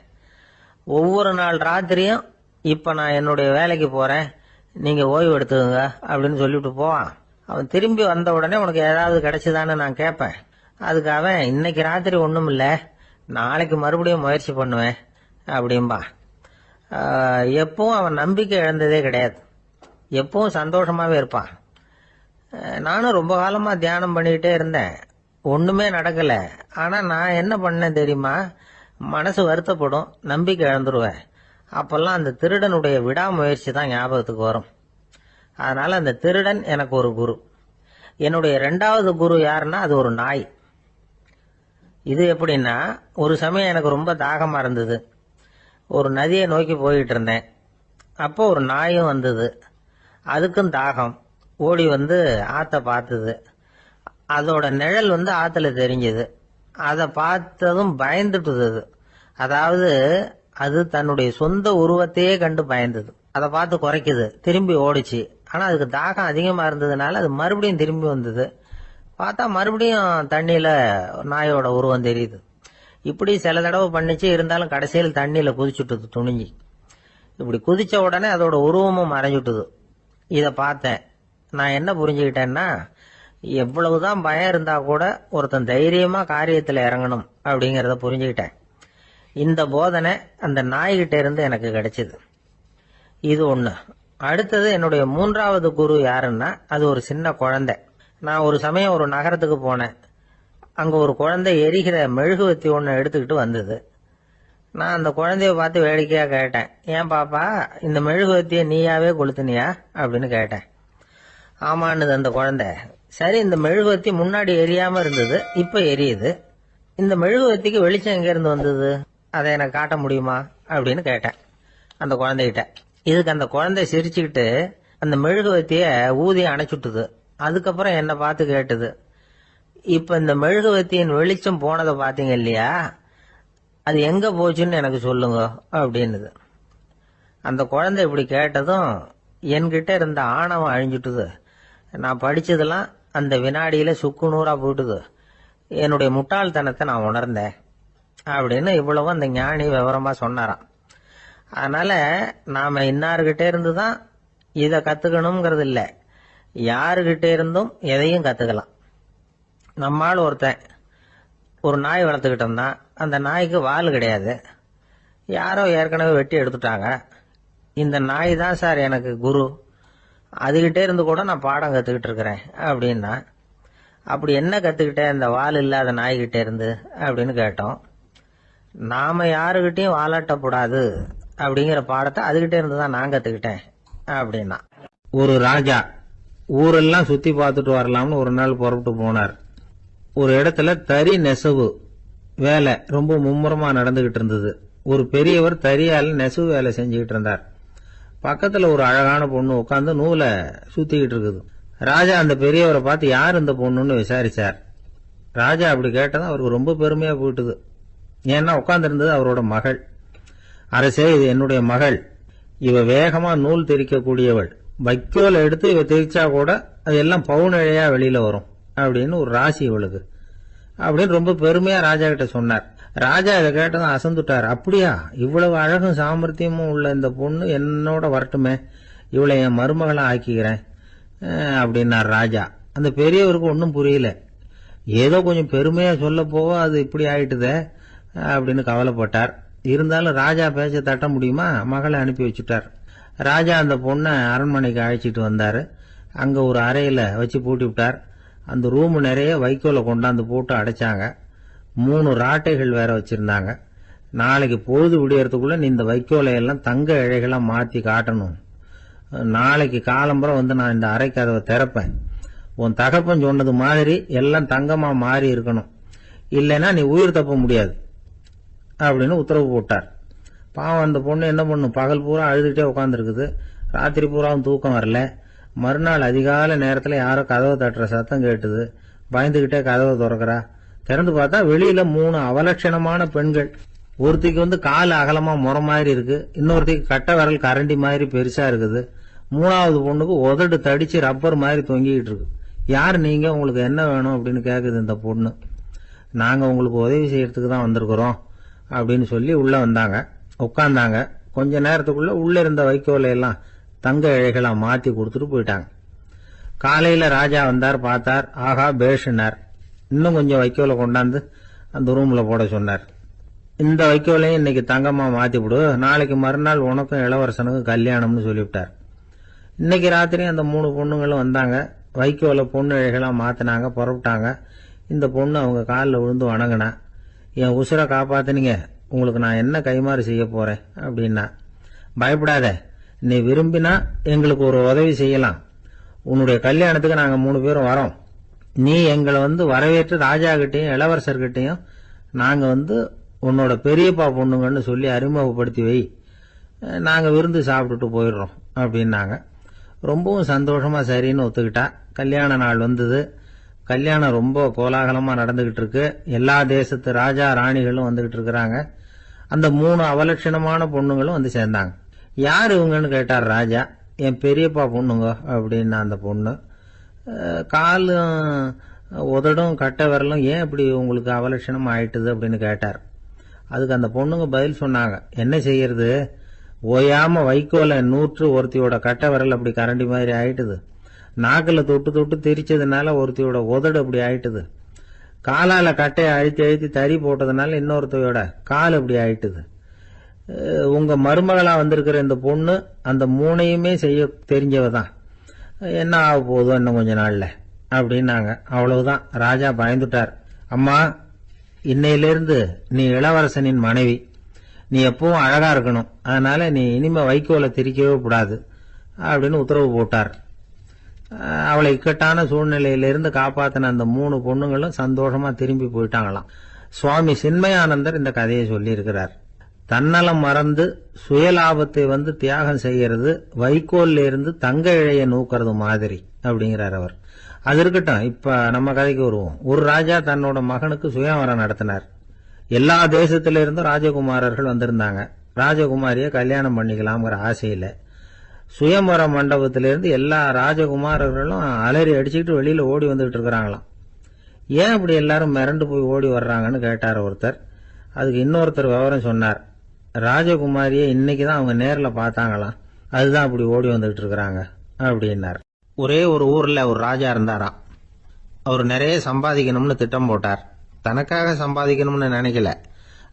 ஒவ்வொரு நாள் ராத்திரியும் இப்ப நான் என்னுடைய வேலைக்கு போறேன், நீங்க ஓய்வு எடுத்துக்கங்க அப்படின்னு சொல்லிட்டு போவான். அவன் திரும்பி வந்த உடனே உனக்கு ஏதாவது கிடைச்சுதான்னு நான் கேட்பேன். அதுக்கு அவன், இன்னைக்கு ராத்திரி ஒண்ணும் இல்ல, நாளைக்கு மறுபடியும் முயற்சி பண்ணுவேன் அப்படின்பா. எப்பவும் அவன் நம்பிக்கை இழந்ததே கிடையாது, எப்பவும் சந்தோஷமாவே இருப்பான். நானும் ரொம்ப காலமா தியானம் பண்ணிக்கிட்டே இருந்தேன், ஒண்ணுமே நடக்கல. ஆனா நான் என்ன பண்ணேன் தெரியுமா? மனசு வருத்தப்படும், நம்பிக்கை இழந்துருவேன். அப்பெல்லாம் அந்த திருடனுடைய விடாமுயற்சி தான் ஞாபகத்துக்கு வரும். அதனால அந்த திருடன் எனக்கு ஒரு குரு. என்னுடைய 2வது குரு யாருன்னா அது ஒரு நாய். இது எப்படின்னா, ஒரு சமயம் எனக்கு ரொம்ப தாகமா இருந்தது. ஒரு நதியை நோக்கி போயிட்டு இருந்தேன். அப்போ ஒரு நாயும் வந்தது. அதுக்கும் தாகம். ஓடி ஆத்த பார்த்தது. அதோட நிழல் ஆத்துல தெரிஞ்சது. அதை பார்த்ததும் பயந்துட்டுது. அது, அதாவது அது தன்னுடைய சொந்த உருவத்தையே கண்டு பயந்தது. அதை பார்த்து குறைக்குது, திரும்பி ஓடிச்சு. ஆனா அதுக்கு தாகம் அதிகமா இருந்ததுனால அது மறுபடியும் திரும்பி வந்தது. பார்த்தா மறுபடியும் தண்ணியில நாயோட உருவம் தெரியுது. இப்படி சில தடவை பண்ணிச்சு. இருந்தாலும் கடைசியில் தண்ணியில குதிச்சுட்டுது துணிஞ்சி. இப்படி குதிச்ச உடனே அதோட உருவமும் மறைஞ்சுட்டுது. இதை பார்த்தேன். நான் என்ன புரிஞ்சுக்கிட்டேன்னா, எவ்வளவுதான் பயம் இருந்தா கூட ஒருத்தன் தைரியமா காரியத்துல இறங்கணும் அப்படிங்கறத புரிஞ்சுக்கிட்டேன். இந்த போதனை அந்த நாய்கிட்ட இருந்து எனக்கு கிடைச்சது. இது ஒண்ணு. அடுத்தது என்னுடைய மூன்றாவது குரு யாருன்னா, அது ஒரு சின்ன குழந்தை. நான் ஒரு சமயம் ஒரு நகரத்துக்கு போனேன். அங்க ஒரு குழந்தை எரிகிற மெழுகுவத்தி ஒண்ணு எடுத்துக்கிட்டு வந்தது. நான் அந்த குழந்தைய பார்த்து வேடிக்கையா கேட்டேன், ஏன் பாப்பா இந்த மெழுகுவத்திய நீயாவே கொளுத்துனியா அப்படின்னு கேட்டேன். ஆமான்னு அந்த குழந்தை. சரி, இந்த மெழுகுவத்தி முன்னாடி எரியாம இருந்தது, இப்ப எரியுது. இந்த மெழுகுவத்திக்கு வெளிச்சம் எங்க இருந்து வந்தது, அதை எனக்கு காட்ட முடியுமா அப்படின்னு கேட்டேன் அந்த குழந்தைகிட்ட. இதுக்கு அந்த குழந்தை சிரிச்சுக்கிட்டு அந்த மெழுகுவத்திய ஊதி அணைச்சுட்டுது. அதுக்கப்புறம் என்ன பார்த்து கேட்டுது, இப்ப இந்த மெழுகுவத்தியின் வெளிச்சம் போனதை பாத்தீங்க இல்லையா, அது எங்க போச்சுன்னு எனக்கு சொல்லுங்க அப்படின்னுது. அந்த குழந்தை இப்படி கேட்டதும் என்கிட்ட இருந்த ஆணவம் அழிஞ்சுட்டுது. நான் படிச்சதெல்லாம் அந்த வினாடியில சுக்கு நூறா போட்டுது. என்னுடைய முட்டாள்தனத்தை நான் உணர்ந்தேன் அப்படின்னு இவ்வளவு அந்த ஞானி விவரமா சொன்னாராம். அதனால நாம இன்னார்கிட்ட இருந்துதான் இதை கத்துக்கணுங்கிறது இல்லை, யாருகிட்ட இருந்தும் எதையும் கத்துக்கலாம். நம்மால் ஒருத்தன் ஒரு நாய் வளர்த்துக்கிட்டோம்னா அந்த நாய்க்கு வால் கிடையாது, யாரோ ஏற்கனவே வெட்டி எடுத்துட்டாங்க. இந்த நாய் தான் சார் எனக்கு குரு, அதுகிட்டே இருந்து கூட நான் பாடம் கத்துக்கிட்டு இருக்கிறேன் அப்படின்னா. அப்படி என்ன கத்துக்கிட்டேன் இந்த வால் இல்லாத நாய்கிட்ட இருந்து அப்படின்னு கேட்டோம். நாம யாருகிட்டையும் வாலாட்டக்கூடாது அப்படிங்கிற பாடத்தை அதுகிட்ட இருந்து தான் நான் கத்துக்கிட்டேன் அப்படின்னா. ஒரு ராஜா ஊரெல்லாம் சுத்தி பார்த்துட்டு வரலாம்னு ஒரு நாள் புறப்பட்டு போனார். ஒரு இடத்துல தறி நெசவு வேலை ரொம்ப மும்முரமா நடந்துகிட்டு இருந்தது. ஒரு பெரியவர் தறியால் நெசவு வேலை செஞ்சுக்கிட்டு இருந்தார். பக்கத்துல ஒரு அழகான பொண்ணு உட்காந்து நூலை சுத்திக்கிட்டு இருக்குது. ராஜா அந்த பெரியவரை பார்த்து யார் இந்த பொண்ணுன்னு விசாரிச்சார். ராஜா அப்படி கேட்டதும் அவருக்கு ரொம்ப பெருமையா போயிட்டுது. ஏன்னா உட்கார்ந்திருந்தது அவரோட மகள். அரசே, இது என்னுடைய மகள், இவ வேகமா நூல் திரிக்கக்கூடியவள், வைக்கோல எடுத்து இவ திரிச்சா கூட அது எல்லாம் பவுனிழையா வெளியில வரும் அப்படின்னு ஒரு ராசி இவளுக்கு அப்படின்னு ரொம்ப பெருமையா ராஜா கிட்ட சொன்னார். ராஜா இதை கேட்டதும் அசந்துட்டார். அப்படியா, இவ்வளவு அழகும் சாமர்த்தியமும் உள்ள இந்த பொண்ணு என்னோட வரட்டுமே, இவளை என் மருமகளா ஆக்கிக்கிறேன் அப்படின்னார் ராஜா. அந்த பெரியவருக்கு ஒன்னும் புரியல. ஏதோ கொஞ்சம் பெருமையா சொல்ல போவ அது இப்படி ஆயிட்டுதே அப்படின்னு கவலைப்பட்டார். இருந்தாலும் ராஜா பேச்ச தட்ட முடியுமா, மகளை அனுப்பி வச்சுட்டார். ராஜா அந்த பொண்ணை அரண்மனைக்கு அழைச்சிட்டு வந்தாரு. அங்க ஒரு அறையில வச்சு பூட்டி விட்டார். அந்த ரூம் நிறைய வைக்கோல கொண்டாந்து போட்டு அடைச்சாங்க. 3 ராட்டைகள் வேற வச்சிருந்தாங்க. நாளைக்கு பொழுது விடியறதுக்குள்ள நீ இந்த வைக்கோலையெல்லாம் தங்க இழைகளா மாத்தி காட்டணும். நாளைக்கு காலம்பரம் வந்து நான் இந்த அறை கதவை திறப்பேன். உன் தகப்பன் சொன்னது மாதிரி எல்லாம் தங்கமா மாறி இருக்கணும், இல்லைன்னா நீ உயிர் தப்ப முடியாது அப்படின்னு உத்தரவு போட்டார். பாவம் அந்த பொண்ணு என்ன பண்ணும், பகல் பூரா அழுதுகிட்டே உட்காந்துருக்குது. ராத்திரி பூராவும் தூக்கம் வரல. மறுநாள் அதிகாலை நேரத்துல யாரோ கதவை தட்டுற சத்தம் கேட்டுது. பயந்துகிட்டே கதவை திறக்கிறா. திறந்து பார்த்தா வெளியில 3 அவலட்சணமான பெண்கள். ஒருத்திக்கு வந்து கால் அகலமா முறை மாதிரி இருக்கு, இன்னொருத்திக்கு கட்டை விரல் கரண்டி மாதிரி பெருசா இருக்குது, 3வது பொண்ணுக்கு உதடு தடிச்சு ரப்பர் மாதிரி தொங்கிக்கிட்டு இருக்கு. யார் நீங்க, உங்களுக்கு என்ன வேணும் அப்படின்னு கேக்குது இந்த பொண்ணு. நாங்க உங்களுக்கு உதவி செய்யறதுக்கு தான் வந்திருக்கிறோம் அப்படின்னு சொல்லி உள்ள வந்தாங்க, உட்கார்ந்தாங்க. கொஞ்ச நேரத்துக்குள்ள உள்ள இருந்த வைக்கோலையெல்லாம் தங்க இழைகளா மாத்தி கொடுத்துட்டு போயிட்டாங்க. காலையில ராஜா வந்தார், பார்த்தார். ஆகா பேஷனார். இன்னும் கொஞ்சம் வைக்கோலை கொண்டாந்து அந்த ரூம்ல போட சொன்னார். இந்த வைக்கோலையும் இன்னைக்கு தங்கமா மாத்தி விடு, நாளைக்கு மறுநாள் உனக்கும் இளவரசனுக்கும் கல்யாணம்னு சொல்லிவிட்டார். இன்னைக்கு ராத்திரி அந்த 3 பொண்ணுங்களும் வந்தாங்க. வைக்கோல பொண்ணு இழைகளா மாத்தினாங்க, புறப்பட்டாங்க. இந்த பொண்ணு அவங்க காலில் விழுந்து வணங்கினா. என் உசுரை காப்பாத்தினீங்க, உங்களுக்கு நான் என்ன கைமாறு செய்ய போறேன் அப்படின்னா. பயப்படாத, நீ விரும்பினா எங்களுக்கு ஒரு உதவி செய்யலாம். உன்னுடைய கல்யாணத்துக்கு நாங்க 3 பேரும் வரோம். நீ எங்களை வந்து வரவேற்று ராஜா கிட்டையும் இளவரசர்கிட்டையும் நாங்க வந்து உன்னோட பெரியப்பா பொண்ணுங்கன்னு சொல்லி அறிமுகப்படுத்தி வை, நாங்க விருந்து சாப்பிட்டுட்டு போயிடுறோம் அப்படின்னாங்க. ரொம்பவும் சந்தோஷமா சரின்னு ஒத்துக்கிட்டா. கல்யாண நாள் வந்தது. கல்யாணம் ரொம்ப கோலாகலமா நடந்துகிட்டு இருக்கு. எல்லா தேசத்து ராஜா ராணிகளும் வந்துகிட்டு இருக்கிறாங்க. அந்த 3 அவலட்சணமான பொண்ணுங்களும் வந்து சேர்ந்தாங்க. யார் இவங்கன்னு கேட்டார் ராஜா. என் பெரியப்பா பொண்ணுங்க அப்படின்னு அந்த பொண்ணு. காலும் உதடும் கட்டை விரலும் ஏன் இப்படி உங்களுக்கு அவலட்சணம் ஆயிட்டுது அப்படின்னு கேட்டார். அதுக்கு அந்த பொண்ணுங்க பதில் சொன்னாங்க. என்ன செய்யறது, ஓயாம வைக்கோல நூற்று ஒருத்தியோட கட்டை விரல் அப்படி கரண்டி மாதிரி ஆயிட்டுது, நாக்கில் தொட்டு தொட்டு திரிச்சதுனால ஒருத்தியோட உதடு அப்படி ஆயிட்டுது, காலால கட்டையை அழுத்தி அழுத்தி தறி போட்டதுனால இன்னொருத்தையோட கால் இப்படி ஆயிட்டுது. உங்க மருமகளா வந்திருக்கிற இந்த பொண்ணு அந்த மூணையுமே செய்ய தெரிஞ்சவ தான். என்ன ஆக போதும் இன்னும் கொஞ்ச நாள்ல அப்படின்னாங்க. அவ்வளவுதான், ராஜா பயந்துட்டார். அம்மா, இன்னையிலிருந்து நீ இளவரசனின் மனைவி. நீ எப்பவும் அழகா இருக்கணும். அதனால நீ இனிமே வைக்கோலை திரிக்கவே கூடாது அப்படின்னு உத்தரவு போட்டார். அவளை இக்கட்டான சூழ்நிலையிலிருந்து காப்பாத்தின அந்த 3 பொண்ணுங்களும் சந்தோஷமா திரும்பி போயிட்டாங்களாம். சுவாமி சின்மயானந்தர் இந்த கதையை சொல்லி இருக்கிறார். தன்னலம் மறந்து சுயலாபத்தை தியாகம் செய்யறது வைக்கோல்ல இருந்து தங்க இழைய நூக்கிறது மாதிரி அப்படிங்கிறார் அவர். அது இருக்கட்டும், இப்ப நம்ம கதைக்கு வருவோம். ஒரு ராஜா தன்னோட மகனுக்கு சுயவரம் நடத்தினார். எல்லா தேசத்தில இருந்தும் ராஜகுமாரர்கள் வந்திருந்தாங்க. ராஜகுமாரிய கல்யாணம் பண்ணிக்கலாம்ங்கிற ஆசையில சுயம்பர மண்டபத்திலிருந்து எல்லா ராஜகுமாரர்களும் அலறி அடிச்சுக்கிட்டு வெளியில ஓடி வந்துகிட்டு இருக்கிறாங்களாம். ஏன் அப்படி எல்லாரும் மிரண்டு போய் ஓடி வர்றாங்கன்னு கேட்டார் ஒருத்தர். அதுக்கு இன்னொருத்தர் விவரம் சொன்னார். ராஜகுமாரியை இன்னைக்குதான் அவங்க நேரில் பார்த்தாங்களாம், அதுதான் அப்படி ஓடி வந்துகிட்டு இருக்கிறாங்க அப்படின்னார். ஒரே ஒரு ஊர்ல ஒரு ராஜா இருந்தாராம். அவர் நிறைய சம்பாதிக்கணும்னு திட்டம் போட்டார். தனக்காக சம்பாதிக்கணும்னு நினைக்கல,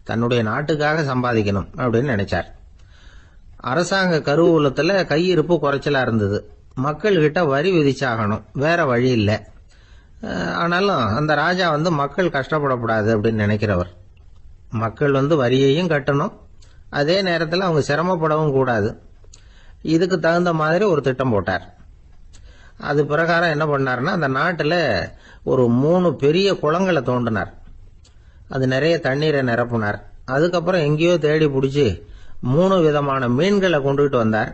தன்னுடைய நாட்டுக்காக சம்பாதிக்கணும் அப்படின்னு நினைச்சார். அரசாங்க கருவூலத்துல கையிருப்பு குறைச்சலா இருந்தது. மக்கள் கிட்ட வரி விதிச்சாகணும், வேற வழி இல்லை. ஆனாலும் அந்த ராஜா மக்கள் கஷ்டப்படக்கூடாது அப்படின்னு நினைக்கிறவர். மக்கள் வரியையும் கட்டணும், அதே நேரத்தில் அவங்க சிரமப்படவும் கூடாது. இதுக்கு தகுந்த மாதிரி ஒரு திட்டம் போட்டார். அது பிரகாரம் என்ன பண்ணார்னா, அந்த நாட்டில் ஒரு 3 பெரிய குளங்களை தோண்டினார். அது நிறைய தண்ணீரை நிரப்புனார். அதுக்கப்புறம் எங்கேயோ தேடி பிடிச்சி 3 விதமான மீன்களை கொண்டுகிட்டு வந்தார்.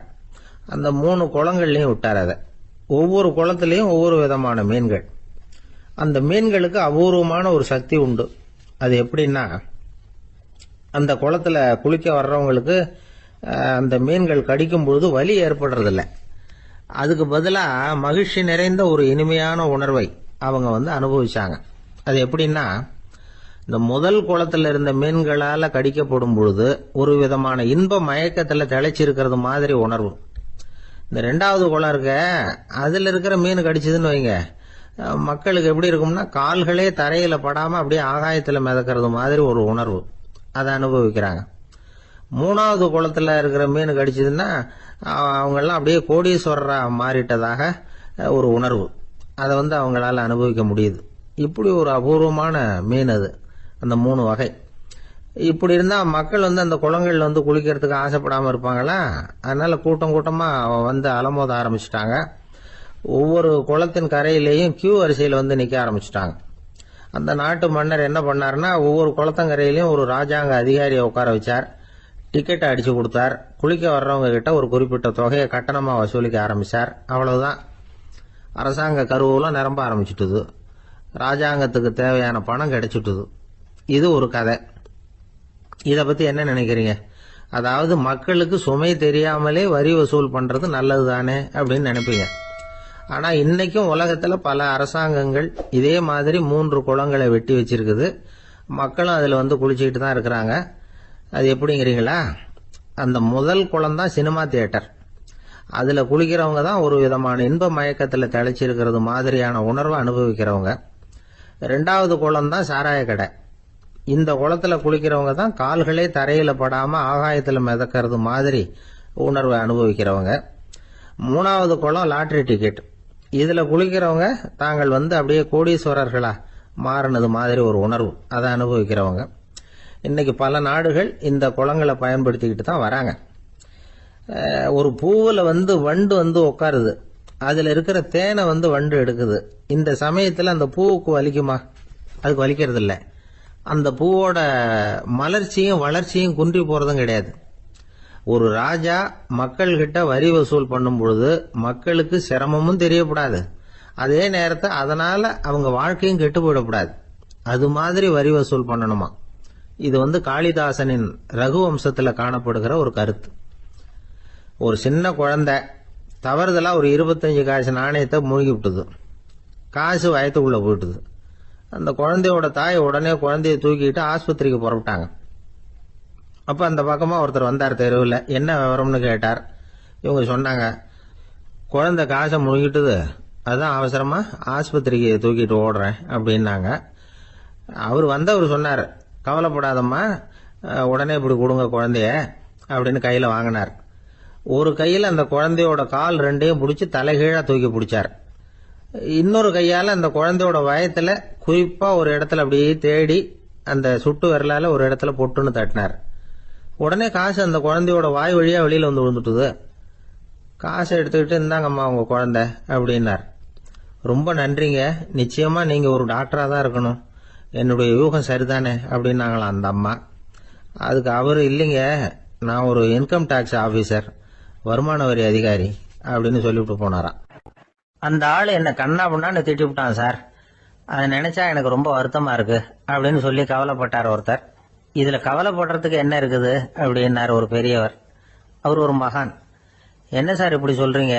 அந்த 3 குளங்கள்லையும் விட்டார். அதை ஒவ்வொரு குளத்திலையும் ஒவ்வொரு விதமான மீன்கள். அந்த மீன்களுக்கு அபூர்வமான ஒரு சக்தி உண்டு. அது எப்படின்னா, அந்த குளத்துல குளிக்க வர்றவங்களுக்கு அந்த மீன்கள் கடிக்கும் பொழுது வலி ஏற்படுறதில்ல. அதுக்கு பதிலா மகிழ்ச்சி நிறைந்த ஒரு இனிமையான உணர்வை அவங்க அனுபவிச்சாங்க. அது எப்படின்னா, இந்த முதல் குளத்துல இருந்த மீன்களால கடிக்கப்படும் பொழுது ஒரு விதமான இன்ப மயக்கத்துல திளைச்சிருக்கிறது மாதிரி உணர்வு. இந்த 2வது குளம் இருக்க, அதுல இருக்கிற மீன் கடிச்சதுன்னு வைங்க, மக்களுக்கு எப்படி இருக்கும்னா, கால்களே தரையில படாம அப்படியே ஆகாயத்துல மிதக்கிறது மாதிரி ஒரு உணர்வு. அதை அனுபவிக்கிறாங்க. 3வது குளத்துல இருக்கிற மீன் கடிச்சதுன்னா அவங்கெல்லாம் அப்படியே கோடீஸ்வரரா மாறிட்டதாக ஒரு உணர்வு. அதை அவங்களால அனுபவிக்க முடியுது. இப்படி ஒரு அபூர்வமான மீன் அது, அந்த 3 வகை. இப்படி இருந்தா மக்கள் அந்த குளங்கள்ல குளிக்கிறதுக்கு ஆசைப்படாம இருப்பாங்களா? அதனால கூட்டம் கூட்டமா அலமோத ஆரம்பிச்சுட்டாங்க. ஒவ்வொரு குளத்தின் கரையிலேயும் கியூ வரிசையில் நிக்க ஆரம்பிச்சுட்டாங்க. அந்த நாட்டு மன்னர் என்ன பண்ணாருன்னா, ஒவ்வொரு குளத்தங்கரையிலையும் ஒரு ராஜாங்க அதிகாரியை உட்கார வச்சார். டிக்கெட்டை அடிச்சு கொடுத்தார். குளிக்க வர்றவங்க கிட்ட ஒரு குறிப்பிட்ட தொகையை கட்டணமா வசூலிக்க ஆரம்பிச்சார். அவ்வளவுதான், அரசாங்க கருவூலம் நிரம்ப ஆரம்பிச்சுட்டுது. ராஜாங்கத்துக்கு தேவையான பணம் கிடைச்சிட்டுது. இது ஒரு கதை. இத பத்தி என்ன நினைக்கிறீங்க? அதாவது மக்களுக்கு சுமை தெரியாமலே வரி வசூல் பண்றது நல்லது தானே அப்படின்னு நினைப்பீங்க. ஆனா இன்னைக்கும் உலகத்துல பல அரசாங்கங்கள் இதே மாதிரி 3 குளங்களை வெட்டி வச்சிருக்குது. மக்களும் அதுல குளிச்சுக்கிட்டு தான் இருக்கிறாங்க. அது எப்படிங்கிறீங்களா? அந்த முதல் குளம் தான் சினிமா தியேட்டர். அதுல குளிக்கிறவங்க தான் ஒரு விதமான இன்ப மயக்கத்துல திளைச்சிருக்கிறது மாதிரியான உணர்வை அனுபவிக்கிறவங்க. 2வது குளம் தான் சாராய கடை. இந்த குளத்துல குளிக்கிறவங்க தான் கால்களே தரையில படாம ஆகாயத்துல மிதக்கிறது மாதிரி உணர்வை அனுபவிக்கிறவங்க. 3வது குளம் லாட்டரி டிக்கெட். இதுல குளிக்கிறவங்க தாங்கள் அப்படியே கோடீஸ்வரர்களா மாறினது மாதிரி ஒரு உணர்வு, அதை அனுபவிக்கிறவங்க. இன்னைக்கு பல நாடுகள் இந்த குளங்களை பயன்படுத்திக்கிட்டு தான் வராங்க. ஒரு பூவுல வண்டு உட்காருது. அதுல இருக்கிற தேனை வண்டு எடுக்குது. இந்த சமயத்துல அந்த பூவுக்கு வலிக்குமா? அதுக்கு வலிக்கிறது இல்லை. அந்த பூவோட மலர்ச்சியும் வளர்ச்சியும் குன்றி போறதும் கிடையாது. ஒரு ராஜா மக்கள் கிட்ட வரி வசூல் பண்ணும் பொழுது மக்களுக்கு சிரமமும் தெரியக்கூடாது, அதே நேரத்தை அதனால அவங்க வாழ்க்கையும் கெட்டு போயிடக்கூடாது. அது மாதிரி வரி வசூல் பண்ணணுமா. இது காளிதாசனின் ரகுவம்சத்துல காணப்படுகிற ஒரு கருத்து. ஒரு சின்ன குழந்தை தவறுதலா ஒரு 25 காசு நாணயத்தை மூழ்கி விட்டுது. காசு வயத்துக்குள்ள போயிட்டுது. அந்த குழந்தையோட தாய் உடனே குழந்தைய தூக்கிட்டு ஆஸ்பத்திரிக்கு புறப்பட்டாங்க. அப்ப அந்த பக்கமா ஒருத்தர் வந்தார் தெருவில். என்ன விவரம்னு கேட்டார். இவங்க சொன்னாங்க, குழந்தை காசை முழுகிட்டுது, அதான் அவசரமா ஆஸ்பத்திரிக்கு தூக்கிட்டு ஓடுறேன் அப்படின்னாங்க. அவர் வந்தவர் சொன்னார், கவலைப்படாதம்மா, உடனே இப்படி கொடுங்க குழந்தைய அப்படின்னு கையில் வாங்கினார். ஒரு கையில் அந்த குழந்தையோட கால் ரெண்டையும் பிடிச்சி தலைகீழாக தூக்கி பிடிச்சார். இன்னொரு கையால் அந்த குழந்தையோட வயத்தில் குறிப்பாக ஒரு இடத்துல அப்படியே தேடி அந்த சுட்டு விரலால ஒரு இடத்துல பொட்டுன்னு தட்டினார். உடனே காசு அந்த குழந்தையோட வாய் வழியாக வெளியில் வந்து விழுந்துட்டுது. காசை எடுத்துக்கிட்டு இருந்தாங்கம்மா உங்கள் குழந்தை அப்படின்னார். ரொம்ப நன்றிங்க, நிச்சயமாக நீங்கள் ஒரு டாக்டராக தான் இருக்கணும், என்னுடைய யூகம் சரிதானே அப்படின்னாங்களாம் அந்த அம்மா. அதுக்கு அவர், இல்லைங்க, நான் ஒரு இன்கம் டேக்ஸ் ஆஃபீஸர், வருமான வரி அதிகாரி அப்படின்னு சொல்லிவிட்டு போனாராம். அந்த ஆள் என்னை கண்ணா பண்ணான்னு திட்டி விட்டான் சார், அதை நினைச்சா எனக்கு ரொம்ப வருத்தமா இருக்கு அப்படின்னு சொல்லி கவலைப்பட்டார் ஒருத்தர். இதுல கவலைப்படுறதுக்கு என்ன இருக்குது அப்படின்னாரு ஒரு பெரியவர். அவர் ஒரு மகான். என்ன சார் இப்படி சொல்றீங்க,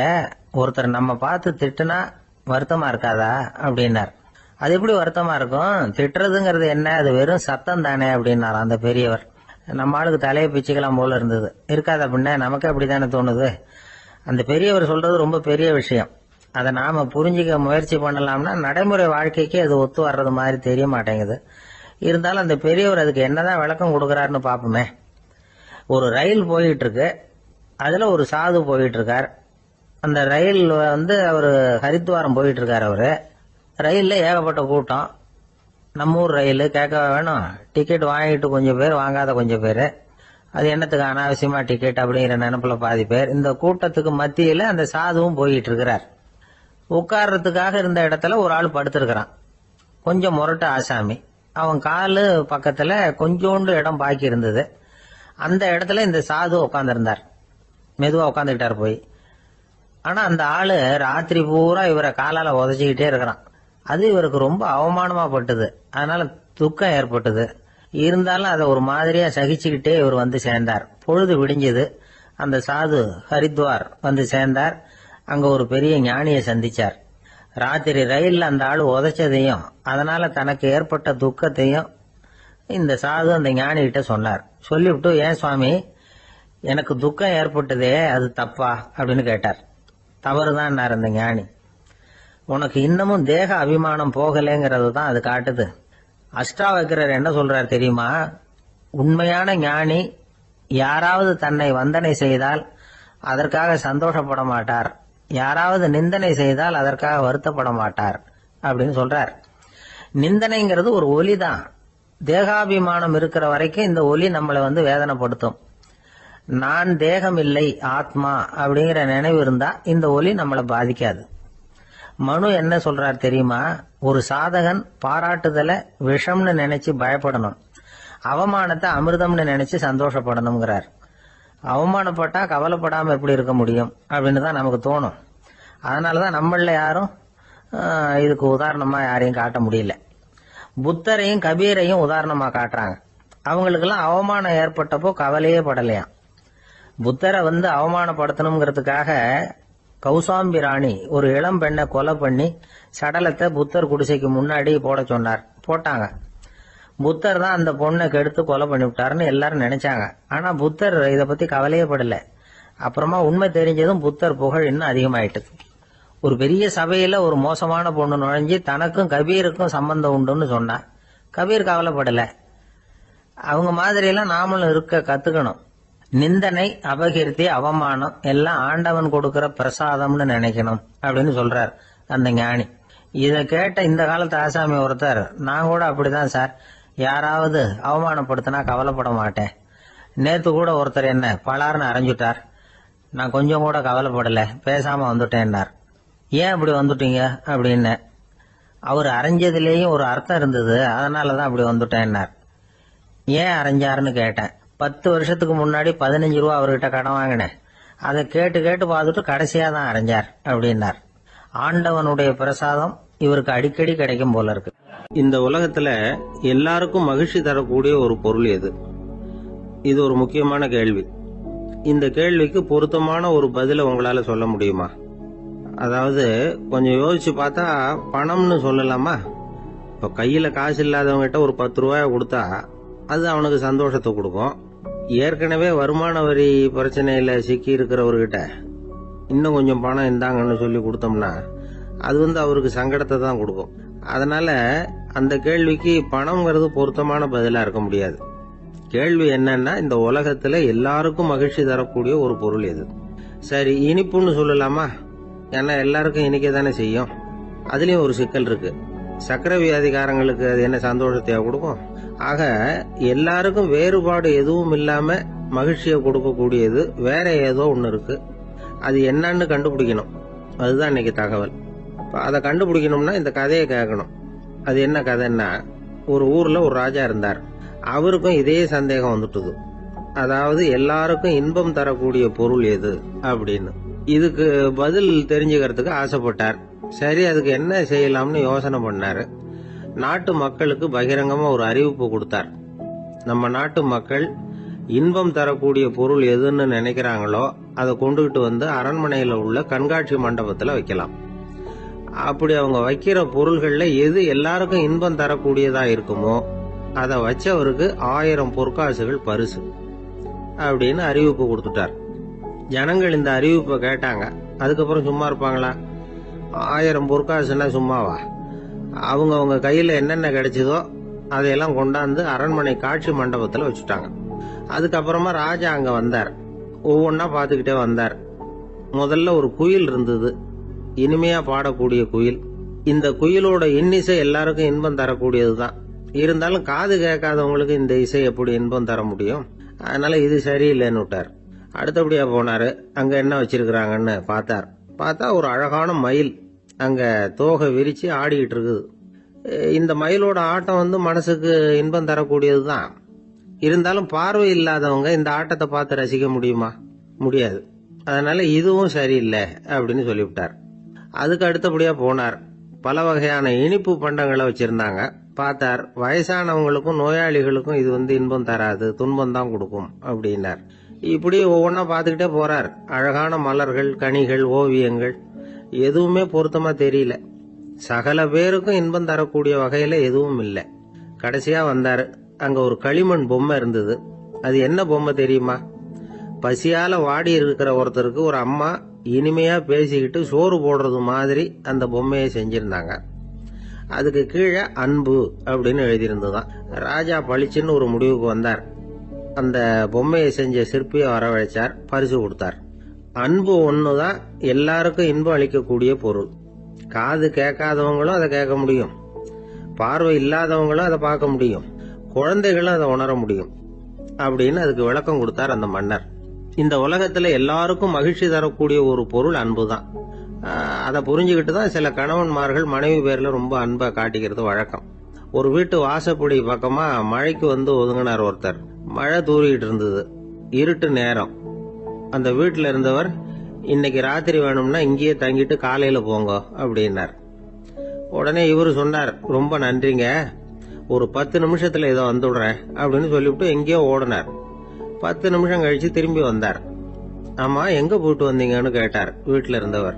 ஒருத்தர் நம்ம பார்த்து திட்டுனா வருத்தமா இருக்காதா அப்படின்னார். அது எப்படி வருத்தமா இருக்கும், திட்டுறதுங்கிறது என்ன, அது வெறும் சத்தம் தானே அப்படின்னார் அந்த பெரியவர். நம்ம ஆளுக்கு தலையை பிச்சுக்கலாம் போல இருந்தது. இருக்காது அப்படின்னா நமக்கு அப்படித்தானே தோணுது. அந்த பெரியவர் சொல்றது ரொம்ப பெரிய விஷயம். அதை நாம புரிஞ்சிக்க முயற்சி பண்ணலாம்னா நடைமுறை வாழ்க்கைக்கு அது ஒத்து வர்றது மாதிரி தெரிய மாட்டேங்குது. இருந்தாலும் அந்த பெரியவர் அதுக்கு என்னதான் விளக்கம் கொடுக்கறாருன்னு பாப்போமே. ஒரு ரயில் போயிட்டு இருக்கு, அதுல ஒரு சாது போயிட்டு இருக்கார். அந்த ரயில் அவரு ஹரித்வாரம் போயிட்டு இருக்காரு. அவரு ரயில்ல ஏகப்பட்ட கூட்டம். நம்ம ஊர் ரயில் கேட்க வேணும், டிக்கெட் வாங்கிட்டு கொஞ்சம் பேர், வாங்காத கொஞ்சம் பேர். அது என்னத்துக்கு அனாவசியமா டிக்கெட் அப்படிங்கிற நினைப்புல பாதி பேர். இந்த கூட்டத்துக்கு மத்தியில அந்த சாதுவும் போயிட்டு இருக்கிறார். உட்கார்றதுக்காக இருந்த இடத்துல ஒரு ஆள் படுத்திருக்கிறான், கொஞ்சம் முரட்டு ஆசாமி. அவன் காலு பக்கத்துல கொஞ்சோண்டு இடம் பாக்கி இருந்தது. அந்த இடத்துல இந்த சாது உட்காந்துருந்தார். மெதுவா உட்காந்துக்கிட்டார் போய். ஆனா அந்த ஆளு ராத்திரி பூரா இவரை காலால உதச்சிக்கிட்டே இருக்கிறான். அது இவருக்கு ரொம்ப அவமானமா பட்டது. அதனால துக்கம் ஏற்பட்டது. இருந்தாலும் அதை ஒரு மாதிரியா சகிச்சுக்கிட்டே இவர் வந்து சேர்ந்தார். பொழுது விடிஞ்சது. அந்த சாது ஹரித்வார் வந்து சேர்ந்தார். அங்க ஒரு பெரிய ஞானியை சந்திச்சார். ராத்திரி ரயில்ல அந்த ஆளு உதைச்சதையும் அதனால தனக்கு ஏற்பட்ட துக்கத்தையும் இந்த சாது அந்த ஞானி கிட்ட சொன்னார். சொல்லிவிட்டு, ஏன் சுவாமி, எனக்கு துக்கம் ஏற்பட்டதே அது தப்பா அப்படின்னு கேட்டார். தவறுதான் அந்த ஞானி. உனக்கு இன்னமும் தேக அபிமானம் போகலைங்கிறது தான் அது காட்டுது. அஷ்டாவக்கிரர் என்ன சொல்றார் தெரியுமா, உண்மையான ஞானி யாராவது தன்னை வந்தனை செய்தால் அதற்காக சந்தோஷப்பட மாட்டார், யாராவது நிந்தனை செய்தால் அதற்காக வருத்தப்பட மாட்டார் அப்படின்னு சொல்றார். நிந்தனைங்கிறது ஒரு ஒலி தான். தேகாபிமானம் இருக்கிற வரைக்கும் இந்த ஒலி நம்மளை வேதனைப்படுத்தும். நான் தேகம் இல்லை, ஆத்மா அப்படிங்கிற நினைவு இருந்தா இந்த ஒலி நம்மளை பாதிக்காது. மனு என்ன சொல்றார் தெரியுமா, ஒரு சாதகன் பாராட்டுதலை விஷம்னு நினைச்சு பயப்படணும், அவமானத்தை அமிர்தம்னு நினைச்சு சந்தோஷப்படணுங்கிறார். அவமானப்பட்டா கவலைப்படாம எப்படி இருக்க முடியும் அப்படின்னு தான் நமக்கு தோணும். அதனாலதான் நம்மள யாரும் இதுக்கு உதாரணமா யாரையும் காட்ட முடியல. புத்தரையும் கபீரையும் உதாரணமா காட்டுறாங்க. அவங்களுக்கெல்லாம் அவமானம் ஏற்பட்டப்போ கவலையே படலையாம். புத்தரை அவமானப்படுத்தணுங்கிறதுக்காக கௌசாம்பி ராணி ஒரு இளம் பெண்ணை கொலை பண்ணி சடலத்தை புத்தர் குடிசைக்கு முன்னாடி போட சொன்னார். போட்டாங்க. புத்தர் தான் அந்த பொண்ணை கெடுத்து கொலை பண்ணி விட்டாருன்னு எல்லாரும் நினைச்சாங்க. ஆனா புத்தர் இதை பத்தி கவலையே படல. அப்புறமா உண்மை தெரிஞ்சதும் புத்தர் புகழ் இன்னும் அதிகமாயிட்டு. ஒரு பெரிய சபையில ஒரு மோசமான பொண்ணு நுழைஞ்சு தனக்கும் கபீருக்கும் சம்பந்தம் உண்டுன்னு சொன்னா கபீர் கவலைப்படல. அவங்க மாதிரியெல்லாம் நாமளும் இருக்க கத்துக்கணும். நிந்தனை, அபகீர்த்தி, அவமானம் எல்லாம் ஆண்டவன் கொடுக்கிற பிரசாதம்னு நினைக்கணும் அப்படின்னு சொல்றார் அந்த ஞானி. இத கேட்ட இந்த காலத்து ஆசாமி ஒருத்தர், நான் கூட அப்படிதான் சார், யாராவது அவமானப்படுத்தினா கவலைப்பட மாட்டேன். நேத்து கூட ஒருத்தர் என்ன பலார்னு அரைஞ்சுட்டார், நான் கொஞ்சம் கூட கவலைப்படல, பேசாம வந்துட்டேன்னார். ஏன் அப்படி வந்துட்டீங்க அப்படின்னு. அவர் அரைஞ்சதுலேயும் ஒரு அர்த்தம் இருந்தது, அதனாலதான் அப்படி வந்துட்டேன்னார். ஏன் அரைஞ்சாருன்னு கேட்டேன். 10 வருஷத்துக்கு முன்னாடி 15 ரூபா அவர்கிட்ட கடன் வாங்கினேன், அதை கேட்டு கேட்டு பார்த்துட்டு கடைசியா தான் அரைஞ்சார் அப்படின்னார். ஆண்டவனுடைய பிரசாதம் இவருக்கு அடிக்கடி கிடைக்கும் போல இருக்கு. இந்த உலகத்துல எல்லாருக்கும் மகிழ்ச்சி தரக்கூடிய ஒரு பொருள் எது? இது ஒரு முக்கியமான கேள்வி. இந்த கேள்விக்கு பொருத்தமான ஒரு பதில உங்களால சொல்ல முடியுமா? அதாவது கொஞ்சம் யோசிச்சு பார்த்தா பணம்னு சொல்லலாமா? இப்ப கையில காசு இல்லாதவங்கிட்ட ஒரு 10 ரூபாய கொடுத்தா அது அவனுக்கு சந்தோஷத்தை கொடுக்கும். ஏற்கனவே வருமான வரி பிரச்சனையில சிக்கி இருக்கிறவர்கிட்ட இன்னும் கொஞ்சம் பணம் இந்தாங்கன்னு சொல்லி கொடுத்தோம்னா அது அவருக்கு சங்கடத்தை தான் கொடுக்கும். அதனால அந்த கேள்விக்கு பணம்ங்கிறது பொருத்தமான பதிலா இருக்க முடியாது. கேள்வி என்னன்னா, இந்த உலகத்துல எல்லாருக்கும் மகிழ்ச்சி தரக்கூடிய ஒரு பொருள் எது? சரி, இனிப்புன்னு சொல்லலாமா? ஏன்னா எல்லாருக்கும் இனிக்க தானே செய்யும். அதுலயும் ஒரு சிக்கல் இருக்கு. சக்கரை வியாதிகாரங்களுக்கு அது என்ன சந்தோஷத்தையா கொடுக்கும்? ஆக எல்லாருக்கும் வேறுபாடு எதுவும் இல்லாம மகிழ்ச்சியை கொடுக்கக்கூடியது வேற ஏதோ ஒண்ணு இருக்கு. அது என்னன்னு கண்டுபிடிக்கணும். அதுதான் இன்னைக்கு தகவல். அதை கண்டுபிடிக்கணும்னா இந்த கதையை கேட்கணும். அது என்ன கதைன்னா, ஒரு ஊர்ல ஒரு ராஜா இருந்தார். அவருக்கும் இதே சந்தேகம் வந்துட்டுது. அதாவது எல்லாருக்கும் இன்பம் தரக்கூடிய பொருள் எது அப்படின்னு. இதுக்கு பதில் தெரிஞ்சுக்கிறதுக்கு ஆசைப்பட்டார். சரி, அதுக்கு என்ன செய்யலாம்னு யோசனை பண்ணாரு. நாட்டு மக்களுக்கு பகிரங்கமா ஒரு அறிவிப்பு கொடுத்தார். நம்ம நாட்டு மக்கள் இன்பம் தரக்கூடிய பொருள் எதுன்னு நினைக்கிறாங்களோ அதை கொண்டுகிட்டு வந்து அரண்மனையில உள்ள கண்காட்சி மண்டபத்துல வைக்கலாம். அப்படி அவங்க வைக்கிற பொருள்கள்ல எது எல்லாருக்கும் இன்பம் தரக்கூடியதா இருக்குமோ அதை வச்சவருக்கு 1000 பொற்காசுகள் பரிசு அப்படின்னு அறிவிப்பு கொடுத்துட்டார். ஜனங்கள் இந்த அறிவிப்பை கேட்டாங்க. அதுக்கப்புறம் சும்மா இருப்பாங்களா? 1000 பொற்காசுன்னா சும்மாவா? அவங்க கையில என்னென்ன கிடைச்சதோ அதையெல்லாம் கொண்டாந்து அரண்மனை காட்சி மண்டபத்துல வச்சுட்டாங்க. அதுக்கப்புறமா ராஜா அங்க வந்தார். ஒவ்வொன்னா பாத்துக்கிட்டே வந்தார். முதல்ல ஒரு குயில் இருந்தது, இனிமையா பாடக்கூடிய குயில். இந்த குயிலோட இன்னிசை எல்லாருக்கும் இன்பம் தரக்கூடியதுதான். இருந்தாலும் காது கேட்காதவங்களுக்கு இந்த இசை எப்படி இன்பம் தர முடியும்? அதனால இது சரியில்லைன்னு விட்டார். அடுத்தபடியா போனாரு. அங்க என்ன வச்சிருக்கிறாங்கன்னு பார்த்தா ஒரு அழகான மயில் அங்க தோகை விரிச்சு ஆடிக்கிட்டு இருக்குது. இந்த மயிலோட ஆட்டம் மனசுக்கு இன்பம் தரக்கூடியதுதான். இருந்தாலும் பார்வை இல்லாதவங்க இந்த ஆட்டத்தை பார்த்து ரசிக்க முடியுமா? முடியாது. அதனால இதுவும் சரியில்லை அப்படின்னு சொல்லிவிட்டார். அதுக்கு அடுத்தபடியா போனார். பல வகையான இனிப்பு பண்டங்களை வச்சிருந்தாங்க. பார்த்தார், வயசானவங்களுக்கும் நோயாளிகளுக்கும் இது இன்பம் தராது, துன்பம் தான் கொடுக்கும் அப்படின்னார். இப்படி ஒவ்வொன்னா பார்த்துக்கிட்டே போறார். அழகான மலர்கள், கனிகள், ஓவியங்கள் எதுவுமே பொருத்தமா தெரியல. சகல பேருக்கும் இன்பம் தரக்கூடிய வகையில எதுவும் இல்லை. கடைசியா வந்தாரு. அங்க ஒரு களிமண் பொம்மை இருந்தது. அது என்ன பொம்மை தெரியுமா? பசியால வாடி இருக்கிற ஒருத்தருக்கு ஒரு அம்மா இனிமையா பேசிக்கிட்டு சோறு போடுறது மாதிரி அந்த பொம்மையை செஞ்சிருந்தாங்க. அதுக்கு கீழே அன்பு அப்படின்னு எழுதியிருந்ததுதான். ராஜா பளிச்சுன்னு ஒரு முடிவுக்கு வந்தார். அந்த பொம்மையை செஞ்ச சிற்பியை வரவழைச்சார், பரிசு கொடுத்தார். அன்பு ஒண்ணுதான் எல்லாருக்கும் இன்பம் அளிக்கக்கூடிய பொருள். காது கேட்காதவங்களும் அதை கேட்க முடியும், பார்வை இல்லாதவங்களும் அதை பார்க்க முடியும், குழந்தைகளும் அதை உணர முடியும் அப்படின்னு அதுக்கு விளக்கம் கொடுத்தார் அந்த மன்னர். இந்த உலகத்துல எல்லாருக்கும் மகிழ்ச்சி தரக்கூடிய ஒரு பொருள் அன்பு தான். அதை புரிஞ்சுக்கிட்டு தான் சில கணவன்மார்கள் மனைவி பேர்ல ரொம்ப அன்பை காட்டிக்கிறது வழக்கம். ஒரு வீட்டு வாசப்படி பக்கமா மழைக்கு ஒதுங்கினார் ஒருத்தர். மழை தூரிக்கிட்டு இருந்தது, இருட்டு நேரம். அந்த வீட்டுல இருந்தவர், இன்னைக்கு ராத்திரி வேணும்னா இங்கேயே தங்கிட்டு காலையில போங்க அப்படின்னார். உடனே இவரு சொன்னார், ரொம்ப நன்றிங்க, ஒரு 10 நிமிஷத்துல இதை வந்துடுறேன் அப்படின்னு சொல்லிவிட்டு எங்கேயோ ஓடினார். 10 நிமிஷம் கழிச்சு திரும்பி வந்தார். ஆமா, எங்க போயிட்டு வந்தீங்கன்னு கேட்டார் வீட்டுல இருந்தவர்.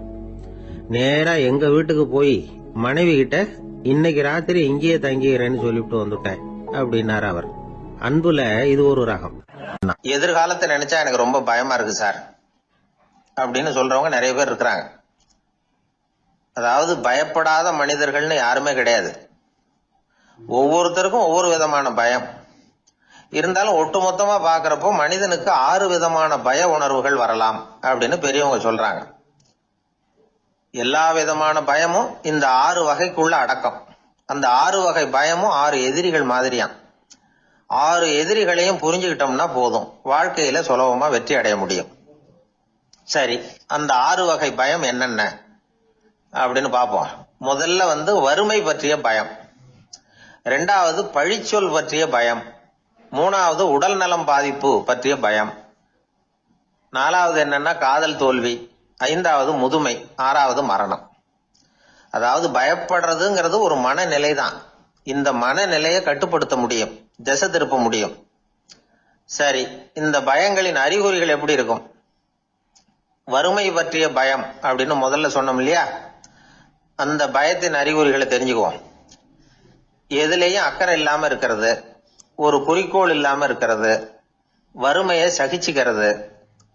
நேரா எங்க வீட்டுக்கு போய் மனைவி கிட்ட இன்னைக்கு ராத்திரி இங்கேயே தங்கிக்கிறேன்னு சொல்லிவிட்டு வந்துட்டேன் அப்படின்னார் அவர். அன்புல இது ஒரு ரகம். எதிர்காலத்தை நினைச்சா எனக்கு ரொம்ப பயமா இருக்கு சார் அப்படின்னு சொல்றவங்க நிறைய பேர் இருக்கிறாங்க. அதாவது பயப்படாத மனிதர்கள்னு யாருமே கிடையாது. ஒவ்வொருத்தருக்கும் ஒவ்வொரு விதமான பயம் இருந்தாலும் ஒட்டுமொத்தமா பாக்குறப்போ மனிதனுக்கு 6 விதமான பய உணர்வுகள் வரலாம் அப்படின்னு பெரியவங்க சொல்றாங்க. எல்லா விதமான பயமும் இந்த 6 வகைக்குள்ள அடக்கம். அந்த 6 வகை பயமும் 6 எதிரிகள் மாதிரியாம். 6 எதிரிகளையும் புரிஞ்சுக்கிட்டோம்னா போதும், வாழ்க்கையில சுலபமா வெற்றி அடைய முடியும். சரி, அந்த 6 வகை பயம் என்னென்ன அப்படின்னு பார்ப்போம். முதல்ல வறுமை பற்றிய பயம், 2வது பழிச்சொல் பற்றிய பயம், 3வது உடல் நலம் பாதிப்பு பற்றிய பயம், 4வது என்னன்னா காதல் தோல்வி, 5வது முதுமை, 6வது மரணம். அதாவது பயப்படுறதுங்கிறது ஒரு மனநிலை தான். இந்த மனநிலையை கட்டுப்படுத்த முடியும், திசை திருப்ப முடியும். சரி, இந்த பயங்களின் அறிகுறிகள் எப்படி இருக்கும்? வறுமை பற்றிய பயம் அப்படின்னு முதல்ல சொன்னோம் இல்லையா? அந்த பயத்தின் அறிகுறிகளை தெரிஞ்சுக்குவோம். எதுலேயும் அக்கறை இல்லாம இருக்கிறது, ஒரு குறிக்கோள் இல்லாம இருக்கிறது, வறுமையை சகிச்சுக்கிறது,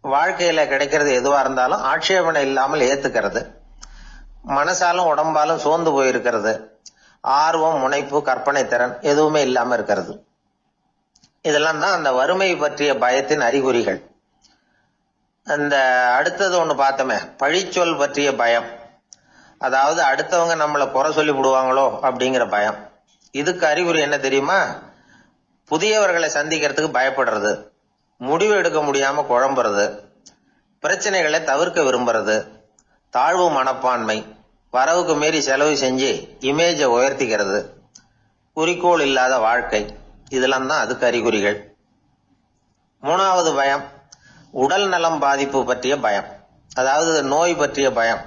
வாழ்க்கையில கிடைக்கிறது எதுவா இருந்தாலும் ஆட்சேபனை இல்லாமல் ஏத்துக்கிறது, மனசாலும் உடம்பாலும் சோர்ந்து போயிருக்கிறது, ஆர்வம், முனைப்பு, கற்பனை திறன் எதுவுமே இல்லாம இருக்கிறது. இதெல்லாம் தான் அந்த வறுமை பற்றிய பயத்தின் அறிகுறிகள். அந்த அடுத்தது ஒண்ணு பார்த்தோமே, பழிச்சொல் பற்றிய பயம். அதாவது அடுத்தவங்க நம்மளை குறை சொல்லி விடுவாங்களோ அப்படிங்கிற பயம். இதுக்கு அறிகுறி என்ன தெரியுமா? புதியவர்களை சந்திக்கிறதுக்கு பயப்படுறது, முடிவு எடுக்க முடியாம குழம்புறது, பிரச்சனைகளை தவிர்க்க விரும்புறது, தாழ்வு மனப்பான்மை, வரவுக்கு மீறி செலவு செஞ்சு இமேஜை உயர்த்திக்கிறது, குறிக்கோள் இல்லாத வாழ்க்கை. இதெல்லாம் தான் அதுக்கு அறிகுறிகள். மூணாவது பயம், உடல் நலம் பாதிப்பு பற்றிய பயம். அதாவது நோய் பற்றிய பயம்.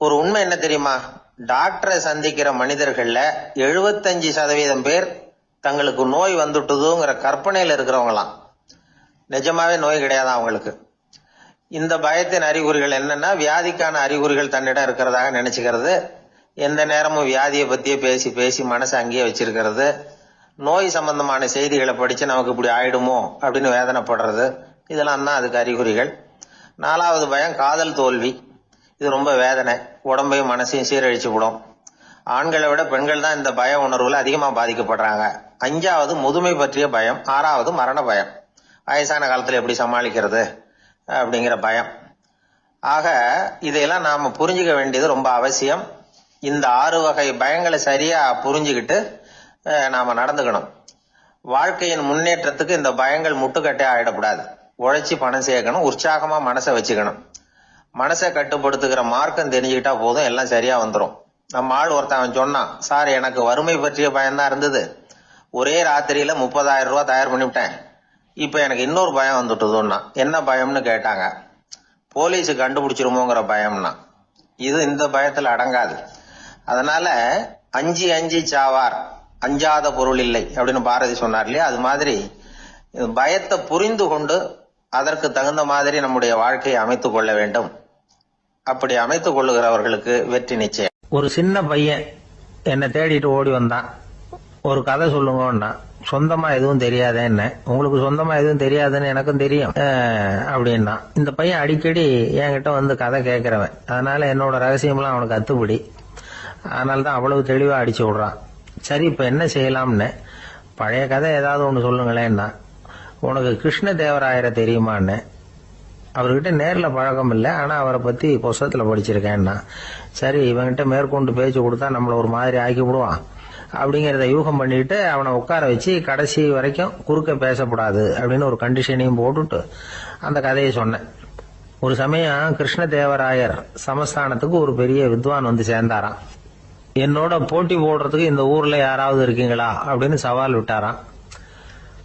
ஒரு உண்மை என்ன தெரியுமா? டாக்டரை சந்திக்கிற மனிதர்கள்ல 75% பேர் தங்களுக்கு நோய் வந்துட்டுதுங்கிற கற்பனையில இருக்கிறவங்களாம். நிஜமாவே நோய் கிடையாது அவங்களுக்கு. இந்த பயத்தின் அறிகுறிகள் என்னன்னா, வியாதிக்கான அறிகுறிகள் தன்னிடம் இருக்கிறதாக நினைச்சுக்கிறது, எந்த நேரமும் வியாதியை பத்தியே பேசி பேசி மனசை அங்கேயே வச்சிருக்கிறது, நோய் சம்பந்தமான செய்திகளை படிச்சு நமக்கு இப்படி ஆயிடுமோ அப்படின்னு வேதனைப்படுறது. இதெல்லாம் தான் அதுக்கு அறிகுறிகள். நாலாவது பயம், காதல் தோல்வி. இது ரொம்ப வேதனை, உடம்பையும் மனசையும் சீரழிச்சு விடும். ஆண்களை விட பெண்கள் தான் இந்த பய உணர்வுல அதிகமா பாதிக்கப்படுறாங்க. அஞ்சாவது முதுமை பற்றிய பயம். ஆறாவது மரண பயம். வயசான காலத்துல எப்படி சமாளிக்கிறது அப்படிங்கிற பயம். ஆக இதையெல்லாம் நாம புரிஞ்சுக்க வேண்டியது ரொம்ப அவசியம். இந்த 6 வகை பயங்களை சரியா புரிஞ்சுக்கிட்டு நாம நடந்துக்கணும். வாழ்க்கையின் முன்னேற்றத்துக்கு இந்த பயங்கள் முட்டுக்கட்டே ஆயிடக்கூடாது. உழைச்சி பணம் சேர்க்கணும், உற்சாகமா மனசை வச்சுக்கணும். மனசை கட்டுப்படுத்துகிற மார்க்கம் தெரிஞ்சுக்கிட்டா போதும், எல்லாம் சரியா வந்துடும். நம்ம ஆள் ஒருத்தன் சொன்னான், சார் எனக்கு வறுமை பற்றிய பயம்தான் இருந்தது, ஒரே ராத்திரியில 30,000 ரூபாய் தயார் பண்ணிவிட்டேன், இப்ப எனக்கு இன்னொரு பயம் வந்துட்டுதுன்னா. என்ன பயம்னு கேட்டாங்க. போலீஸு கண்டுபிடிச்சிருமோங்கிற பயம்னா. இது இந்த பயத்துல அடங்காது. அதனால அஞ்சி அஞ்சி சாவார், அஞ்சாத பொருள் இல்லை அப்படின்னு பாரதி சொன்னார் இல்லையா? அது மாதிரி பயத்தை புரிந்து கொண்டு அதற்கு தகுந்த மாதிரி நம்முடைய வாழ்க்கையை அமைத்துக் கொள்ள வேண்டும். அப்படி அமைத்துக் கொள்ளுகிறவர்களுக்கு வெற்றி நிச்சயம். ஒரு சின்ன பையன் என்னை தேடிட்டு ஓடி வந்தான். ஒரு கதை சொல்லுங்கன்னா, சொந்தமா எதுவும் தெரியாத என்ன, உங்களுக்கு சொந்தமா எதுவும் தெரியாதுன்னு எனக்கும் தெரியும் அப்படின்னா. இந்த பையன் அடிக்கடி என்கிட்ட வந்து கதை கேட்கிறவன், அதனால என்னோட ரகசியம்லாம் அவனுக்கு அத்துப்படி. அதனால்தான் அவ்வளவு தெளிவா அடிச்சு விடுறான். சரி, இப்ப என்ன செய்யலாம்னு, பழைய கதை ஏதாவது ஒன்று சொல்லுங்களேன்னா. உனக்கு கிருஷ்ணதேவராயரை தெரியுமான்னு. அவர்கிட்ட நேரில் பழக்கம் இல்லை, ஆனா அவரை பத்தி புஸ்தகத்துல படிச்சிருக்கேன்னா. சரி, இவன்கிட்ட மேற்கொண்டு பேச்சு கொடுத்தா நம்மள ஒரு மாதிரி ஆக்கி விடுவான் அப்படிங்கறத யூகம் பண்ணிட்டு அவனை உட்கார வச்சு கடைசி வரைக்கும் குறுக்க பேசக்கூடாது அப்படின்னு ஒரு கண்டிஷனையும் போட்டுட்டு அந்த கதையை சொன்னேன். ஒரு சமயம் கிருஷ்ணதேவராயர் சமஸ்தானத்துக்கு ஒரு பெரிய வித்வான் வந்து சேர்ந்தாராம். என்னோட போட்டி போடுறதுக்கு இந்த ஊர்ல யாராவது இருக்கீங்களா அப்படின்னு சவால் விட்டாராம்.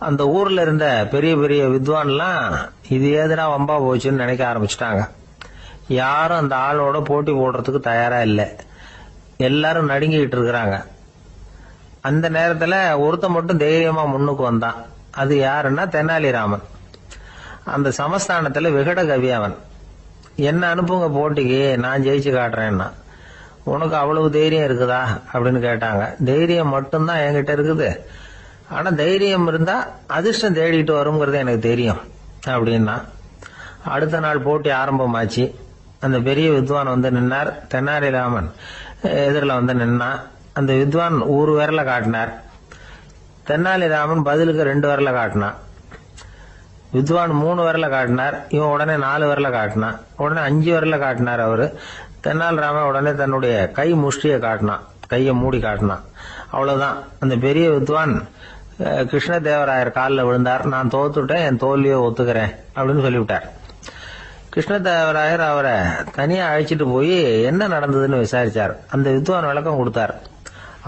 அந்த ஊர்ல இருந்த பெரிய பெரிய வித்வான்லாம் இது ஏதுனா வம்பா போச்சுன்னு நினைக்க ஆரம்பிச்சுட்டாங்க. யாரும் அந்த ஆளோட போட்டி போடுறதுக்கு தயாரா இல்லை. எல்லாரும் நடுங்கிட்டு இருக்கிறாங்க. அந்த நேரத்துல ஒருத்த மட்டும் தைரியமா முன்னுக்கு வந்தான். அது யாருன்னா தெனாலிராமன். அந்த சமஸ்தானத்துல விகட கவி அவன். என்ன அனுப்புங்க போட்டிக்கு, நான் ஜெயிச்சு காட்டுறேன்னா. உனக்கு அவ்வளவு தைரியம் இருக்குதா அப்படின்னு கேட்டாங்க. தைரியம் மட்டும்தான் என்கிட்ட இருக்குது, ஆனா தைரியம் இருந்தா அதிர்ஷ்டம் தேடிட்டு வருங்கிறது எனக்கு தெரியும் அப்படின்னா. அடுத்த நாள் போட்டி ஆரம்பமாச்சு. அந்த பெரிய வித்வான் வந்து நின்னார். தெனாலிராமன் எதிரில் வந்து நின்னா. அந்த வித்வான் ஒரு விரல காட்டினார். தெனாலிராமன் பதிலுக்கு 2 விரல காட்டினான். வித்வான் 3 விரல காட்டினார். இவன் உடனே 4 விரல காட்டினான். உடனே 5 விரல காட்டினார் அவரு. தெனாலிராமன் உடனே தன்னுடைய கை முஷ்டியை காட்டினான், கையை மூடி காட்டினான். அவ்வளவுதான். அந்த பெரிய வித்வான் கிருஷ்ணதேவராயர் காலில் விழுந்தார். நான் தோத்துட்டேன், என் தோல்வியை ஒத்துக்கிறேன் அப்படின்னு சொல்லிவிட்டார். கிருஷ்ணதேவராயர் அவரை தனியா அழைச்சிட்டு போய் என்ன நடந்ததுன்னு விசாரிச்சார். அந்த வித்வான் விளக்கம் கொடுத்தார்.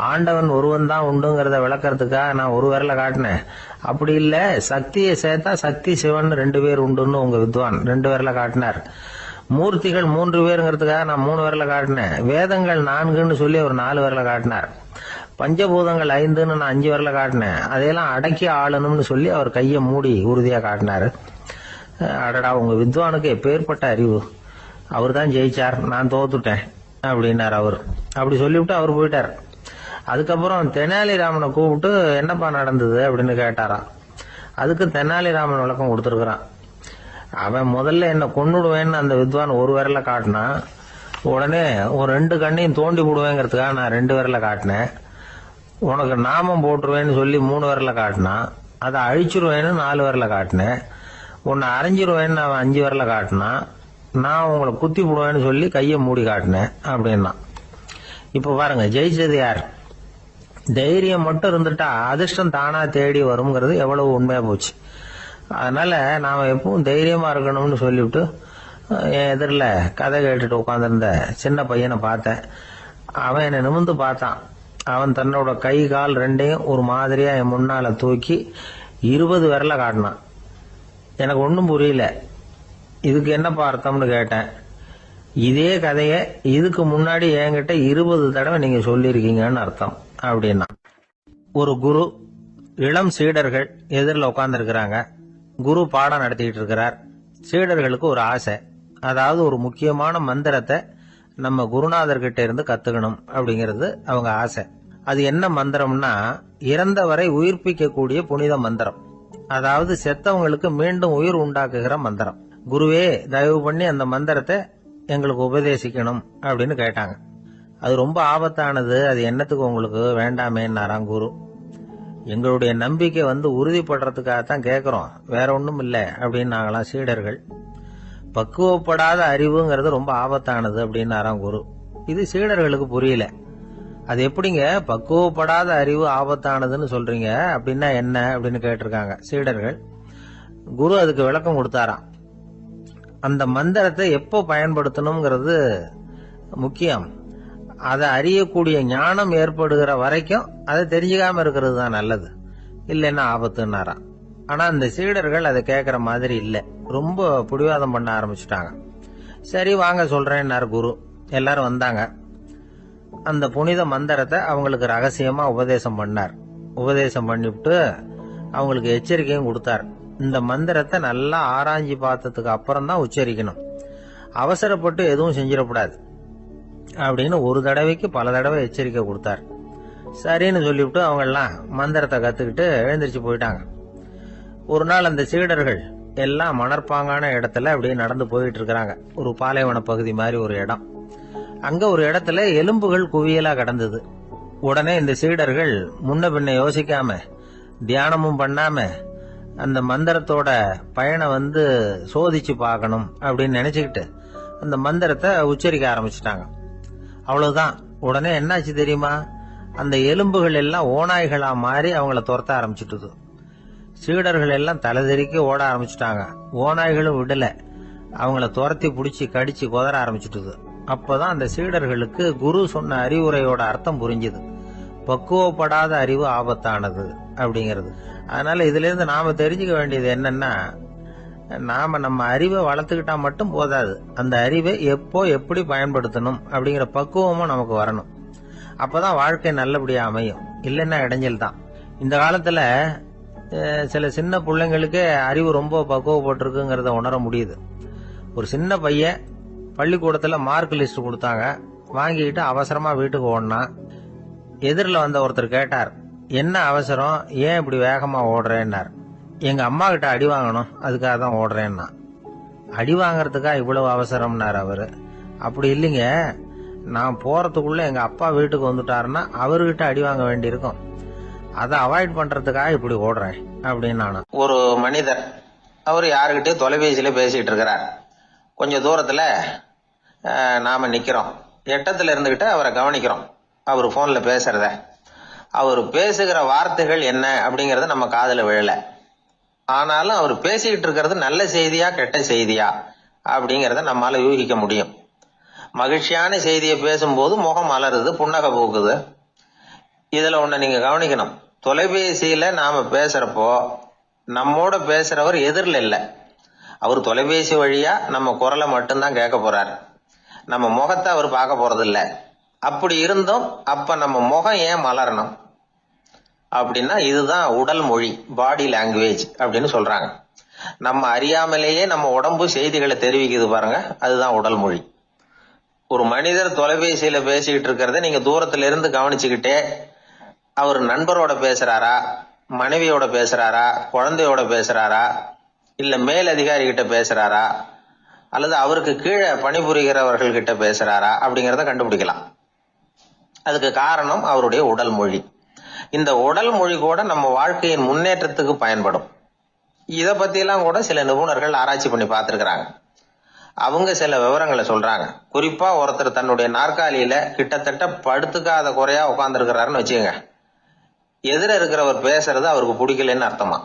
ஆண்டவன் ஒருவன் தான் உண்டுங்கிறத விளக்கறதுக்காக நான் ஒரு விரல காட்டினேன். அப்படி இல்ல, சக்தியை சேர்த்தா சக்தி சிவன் 2 பேர் உண்டுன்னு உங்க வித்வான் 2 விரல காட்டினார். மூர்த்திகள் 3 பேருங்கிறதுக்காக நான் 3 விரல காட்டினேன். வேதங்கள் 4ன்னு சொல்லி ஒரு 4 விரல காட்டினார். பஞ்சபூதங்கள் 5ன்னு நான் 5 விரல காட்டினேன். அதையெல்லாம் அடக்கி ஆளணும்னு சொல்லி அவர் கையை மூடி உறுதியா காட்டினாரு. அடடா, உங்க வித்வானுக்கு எப்பேற்பட்ட அறிவு, அவர் தான் ஜெயிச்சார், நான் தோத்துட்டேன் அப்படின்னார் அவர். அப்படி சொல்லிவிட்டு அவர் போயிட்டார். அதுக்கப்புறம் தெனாலிராமனை கூப்பிட்டு என்னப்பா நடந்தது அப்படின்னு கேட்டாராம். அதுக்கு தெனாலிராமன் விளக்கம் கொடுத்துருக்கிறான். அவன் முதல்ல என்ன கொன்னுடுவேன்னு அந்த வித்வான் ஒரு விரல காட்டினான். உடனே ஒரு 2 கண்ணையும் தோண்டி விடுவேங்கிறதுக்காக நான் 2 விரல காட்டினேன். உனக்கு நாமம் போட்டுருவேன்னு சொல்லி 3 விரல காட்டினான். அதை அழிச்சிருவேன்னு 4 விரல காட்டினேன். உன்னை அரைஞ்சிருவேன்னு அவன் 5 விரல காட்டினான். நான் உங்களை குத்தி விடுவேன்னு சொல்லி கையை மூடி காட்டினேன் அப்படின்னா. இப்ப பாருங்க, ஜெயிச்சது யார்? தைரியம் மட்டும் இருந்துட்டா அதிர்ஷ்டம் தானா தேடி வருங்கிறது எவ்வளவு உண்மையா போச்சு. அதனால நாம எப்பவும் தைரியமா இருக்கணும்னு சொல்லிவிட்டு என் எதிரில் கதை கேட்டுட்டு உட்காந்துருந்த சின்ன பையனை பார்த்தேன். அவன் என்னை நிமிர்ந்து பார்த்தான். அவன் தன்னோட கை கால் 2ஐயும் ஒரு மாதிரியா என் முன்னால தூக்கி 20 விரல காட்டினான். எனக்கு ஒன்றும் புரியல. இதுக்கு என்னப்பா அர்த்தம்னு கேட்டேன். இதே கதையை இதுக்கு முன்னாடி என்கிட்ட 20 தடவை நீங்க சொல்லியிருக்கீங்கன்னு அர்த்தம் அப்படின்னா. ஒரு குரு, இளம் சீடர்கள் எதிரில் உட்கார்ந்துருக்கிறாங்க. குரு பாடம் நடத்திக்கிட்டு இருக்கிறார். சீடர்களுக்கு ஒரு ஆசை, அதாவது ஒரு முக்கியமான மந்திரத்தை நம்ம குருநாதர்கிட்ட இருந்து கத்துக்கணும் அப்படிங்கிறது அவங்க ஆசை. அது என்ன மந்திரம்னா, இறந்தவரை உயிர்ப்பிக்கக்கூடிய புனித மந்திரம். அதாவது செத்தவங்களுக்கு மீண்டும் உயிர் உண்டாக்குகிற மந்திரம். குருவே, தயவு பண்ணி அந்த மந்திரத்தை எங்களுக்கு உபதேசிக்கணும் அப்படின்னு கேட்டாங்க. அது ரொம்ப ஆபத்தானது, அது என்னத்துக்கு உங்களுக்கு வேண்டாமேன்னாராம் குரு. எங்களுடைய நம்பிக்கை உறுதிப்படுறதுக்காகத்தான் கேட்கிறோம், வேற ஒன்றும் இல்லை அப்படின்னு நாங்களாம் சீடர்கள். பக்குவப்படாத அறிவுங்கிறது ரொம்ப ஆபத்தானது அப்படின்னாராம் குரு. இது சீடர்களுக்கு புரியல. அது எப்படிங்க பக்குவப்படாத அறிவு ஆபத்தானதுன்னு சொல்றீங்க, அப்படின்னா என்ன அப்படின்னு கேட்டிருக்காங்க சீடர்கள். குரு அதுக்கு விளக்கம் கொடுத்தாராம். அந்த மந்திரத்தை எப்போ பயன்படுத்தணுங்கிறது முக்கியம். அதை அறியக்கூடிய ஞானம் ஏற்படுகிற வரைக்கும் அதை தெரிஞ்சுக்காம இருக்கிறது தான் நல்லது, இல்லைன்னா ஆபத்துன்னாராம். ஆனா அந்த சீடர்கள் அதை கேட்கற மாதிரி இல்லை, ரொம்ப பிடிவாதம் பண்ண ஆரம்பிச்சுட்டாங்க. சரி வாங்க சொல்றேன்னாரு குரு. எல்லாரும் வந்தாங்க. அந்த புனித மந்திரத்தை அவங்களுக்கு ரகசியமா உபதேசம் பண்ணார். உபதேசம் பண்ணிவிட்டு அவங்களுக்கு எச்சரிக்கையும் கொடுத்தார். இந்த மந்திரத்தை நல்லா ஆராய்ச்சி பார்த்ததுக்கு அப்புறம் தான் உச்சரிக்கணும், அவசரப்பட்டு எதுவும் செஞ்சிடக்கூடாது அப்படின்னு ஒரு தடவைக்கு பல தடவை எச்சரிக்கை கொடுத்தார். சரின்னு சொல்லிவிட்டு அவங்க எல்லாம் மந்திரத்தை கத்துக்கிட்டு எழுந்திரிச்சு போயிட்டாங்க. ஒரு நாள் அந்த சீடர்கள் எல்லாம் மணற்பாங்கான இடத்துல அப்படியே நடந்து போயிட்டு இருக்கிறாங்க. ஒரு பாலைவன பகுதி மாதிரி ஒரு இடம். அங்க ஒரு இடத்துல எலும்புகள் குவியலா கிடந்தது. உடனே இந்த சீடர்கள் முன்ன பின்ன யோசிக்காம, தியானமும் பண்ணாம அந்த மந்திரத்தோட பயனை சோதிச்சு பார்க்கணும் அப்படின்னு நினைச்சுக்கிட்டு அந்த மந்திரத்தை உச்சரிக்க ஆரம்பிச்சுட்டாங்க. அவ்வளவுதான். உடனே என்னாச்சு தெரியுமா? அந்த எலும்புகள் எல்லாம் ஓநாய்களா மாறி அவங்கள துரத்த ஆரம்பிச்சுட்டுது. சீடர்கள் எல்லாம் தலைதெறிக்க ஓட ஆரம்பிச்சுட்டாங்க. ஓநாய்களும் விடல, அவங்கள துரத்தி பிடிச்சி கடிச்சு கொதற ஆரம்பிச்சுட்டுது. அப்பதான் அந்த சீடர்களுக்கு குரு சொன்ன அறிவுரையோட அர்த்தம் புரிஞ்சுது. பக்குவப்படாத அறிவு ஆபத்தானது அப்படிங்கிறது. அதனால இதுல இருந்து நாம தெரிஞ்சுக்க வேண்டியது என்னன்னா, நாம நம்ம அறிவை வளர்த்துக்கிட்டா மட்டும் போதாது, அந்த அறிவை எப்போ எப்படி பயன்படுத்தணும் அப்படிங்கிற பக்குவமும் நமக்கு வரணும். அப்பதான் வாழ்க்கை நல்லபடியா அமையும், இல்லைன்னா இடைஞ்சல் தான். இந்த காலத்துல சில சின்ன பிள்ளைங்களுக்கே அறிவு ரொம்ப பக்குவப்பட்டிருக்குங்கிறத உணர முடியுது. ஒரு சின்ன பையன் பள்ளிக்கூடத்துல மார்க் லிஸ்ட் கொடுத்தாங்க, வாங்கிக்கிட்டு அவசரமா வீட்டுக்கு ஓடினான். எதிரில் வந்த ஒருத்தர் கேட்டார், என்ன அவசரம், ஏன் இப்படி வேகமா ஓடுறேன்னார். எங்க அம்மா கிட்ட அடி வாங்கணும், அதுக்காக தான் ஓடுறேன்னா. அடி வாங்கறதுக்கா இவ்வளவு அவசரம்னார் அவரு. அப்படி இல்லைங்க, நான் போறதுக்குள்ள எங்க அப்பா வீட்டுக்கு வந்துட்டாருன்னா அவர்கிட்ட அடி வாங்க வேண்டியிருக்கும், அதை அவாய்ட் பண்றதுக்காக இப்படி ஓடுறேன் அப்படின்னு நானும். ஒரு மனிதர், அவர் யாருக்கிட்டே தொலைபேசியில பேசிட்டு இருக்கிறார். கொஞ்சம் தூரத்துல நாம நிக்கிறோம். எட்டத்துல இருந்துகிட்டு அவரை கவனிக்கிறோம். அவர் போன்ல பேசுறத, அவர் பேசுகிற வார்த்தைகள் என்ன அப்படிங்கறத நம்ம காதுல விழல. ஆனாலும் அவர் பேசிக்கிட்டு இருக்கிறது நல்ல செய்தியா கெட்ட செய்தியா அப்படிங்கறத நம்மால யூகிக்க முடியும். மகிழ்ச்சியான செய்தியை பேசும்போது முகம் மலருது, புன்னகை பூக்குது. இதுல ஒண்ணு நீங்க கவனிக்கணும், தொலைபேசியில நாம பேசுறப்போ நம்மோட பேசுறவர் எதிரில் இல்ல, அவர் தொலைபேசி வழியா நம்ம குரலை மட்டும்தான் கேட்க போறார், நம்ம முகத்தை அவர் பார்க்க போறது இல்ல. அப்படி இருந்தும் அப்ப நம்ம முகம் ஏன் மலரணும் அப்படின்னா, இதுதான் உடல் மொழி, பாடி லாங்குவேஜ் அப்படின்னு சொல்றாங்க. நம்ம அறியாமலேயே நம்ம உடம்பு செய்திகளை தெரிவிக்குது பாருங்க, அதுதான் உடல் மொழி. ஒரு மனிதர் தொலைபேசியில பேசிக்கிட்டு இருக்கிறத நீங்க தூரத்துல இருந்து கவனிச்சுக்கிட்டே, அவர் நண்பரோட பேசுறாரா, மனைவியோட பேசுறாரா, குழந்தையோட பேசுறாரா, இல்ல மேல் அதிகாரி கிட்ட பேசுறாரா, அல்லது அவருக்கு கீழே பணிபுரிகிறவர்கள் கிட்ட பேசுறாரா அப்படிங்கிறத கண்டுபிடிக்கலாம். அதுக்கு காரணம் அவருடைய உடல் மொழி. இந்த உடல் மொழி கூட நம்ம வாழ்க்கையின் முன்னேற்றத்துக்கு பயன்படும். இத பத்தியெல்லாம் கூட சில நிபுணர்கள் ஆராய்ச்சி பண்ணி பார்த்திருக்கிறாங்க. அவங்க சில விவரங்களை சொல்றாங்க. குறிப்பா ஒருத்தர் தன்னுடைய நாற்காலியில கிட்டத்தட்ட படுத்துக்காத குறையா உட்கார்ந்துருக்கிறாருன்னு வச்சுக்கோங்க. எதிர இருக்கிறவர் பேசுறது அவருக்கு பிடிக்கலன்னு அர்த்தமா.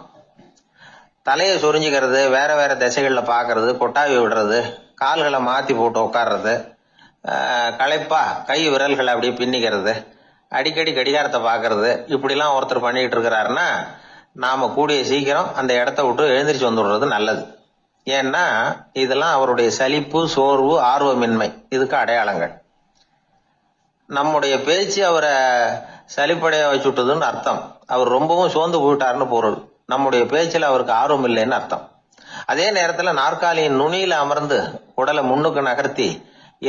தலையை சொரிஞ்சுக்கிறது, வேற வேற திசைகள்ல பாக்குறது, கொட்டாவி விடுறது, கால்களை மாத்தி போட்டு உட்கார்றது, களைப்பா கை விரல்களை அப்படியே பின்னிக்கிறது, அடிக்கடி கடிகாரத்தை பாக்குறது, இப்படிலாம் ஒருத்தர் பண்ணிட்டு இருக்கிறாருன்னா நாம கூடிய சீக்கிரம் அந்த இடத்த விட்டு எழுந்திரிச்சு வந்துடுறது நல்லது. ஏன்னா இதெல்லாம் அவருடைய சலிப்பு, சோர்வு, ஆர்வமின்மை இதுக்கு அடையாளங்கள். நம்முடைய பேச்சு அவரை சலிப்படைய வச்சுட்டதுன்னு அர்த்தம். அவர் ரொம்பவும் சோர்ந்து போயிட்டாருன்னு பொருள். நம்முடைய பேச்சில் அவருக்கு ஆர்வம் இல்லைன்னு அர்த்தம். அதே நேரத்தில் நாற்காலியின் நுனியில அமர்ந்து உடலை முன்னுக்கு நகர்த்தி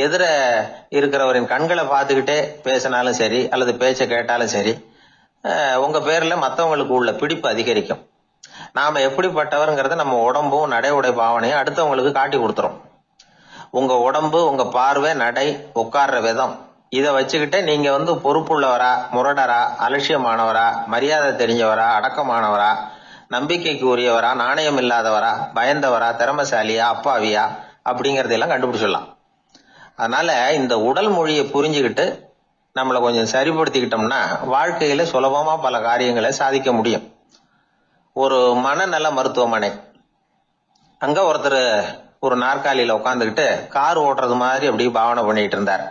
எதிர இருக்கிறவரின் கண்களை பார்த்துக்கிட்டே பேசினாலும் சரி அல்லது பேச்சை கேட்டாலும் சரி, உங்க பேர்ல மற்றவங்களுக்கு உள்ள பிடிப்பு அதிகரிக்கும். நாம எப்படிப்பட்டவருங்கிறத நம்ம உடம்பும் நடை உடை பாவனையும் அடுத்தவங்களுக்கு காட்டி கொடுத்துரும். உங்க உடம்பு, உங்க பார்வை, நடை, உட்கார்ற விதம் இதை வச்சுக்கிட்டே நீங்க பொறுப்புள்ளவரா, முரடரா, அலட்சியமானவரா, மரியாதை தெரிஞ்சவரா, அடக்கமானவரா, நம்பிக்கைக்கு உரியவரா, நாணயம் இல்லாதவரா, பயந்தவரா, திறமசாலியா, அப்பாவியா அப்படிங்கறதெல்லாம் கண்டுபிடிச்சிடலாம். அதனால இந்த உடல் மொழியை புரிஞ்சுக்கிட்டு நம்மளை கொஞ்சம் சரிப்படுத்திக்கிட்டோம்னா வாழ்க்கையில சுலபமா பல காரியங்களை சாதிக்க முடியும். ஒரு மனநல மருத்துவமனை, அங்க ஒருத்தர் ஒரு நாற்காலியில உட்காந்துக்கிட்டு கார் ஓட்டுறது மாதிரி அப்படி பாவனை பண்ணிட்டு இருந்தார்.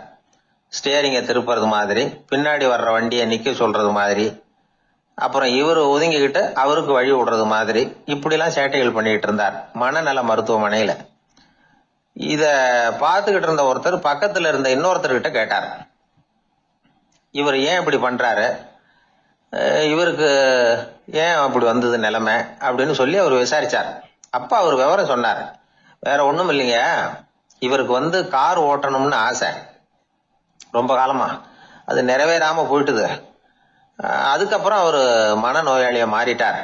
ஸ்டேரிங்கை திருப்புறது மாதிரி, பின்னாடி வர்ற வண்டியை நிக்க சொல்றது மாதிரி, அப்புறம் இவர் ஒதுங்கிக்கிட்டு அவருக்கு வழி விடுறது மாதிரி, இப்படிலாம் சேட்டைகள் பண்ணிட்டு இருந்தார் மனநல மருத்துவமனையில. இத பார்த்துக்கிட்டு இருந்த ஒருத்தர் பக்கத்துல இருந்த இன்னொருத்தர்கிட்ட கேட்டார், இவர் ஏன் இப்படி பண்றாரு, இவருக்கு ஏன் அப்படி வந்தது நிலைமை அப்படின்னு சொல்லி அவர் விசாரிச்சார். அப்ப அவர் விவரம் சொன்னார். வேற ஒண்ணும் இல்லைங்க, இவருக்கு கார் ஓட்டணும்னு ஆசை ரொம்ப காலமா, அது நிறைவேறாம போயிட்டுது. அதுக்கப்புறம் அவர் மனநோயாளியா மாறிட்டார்.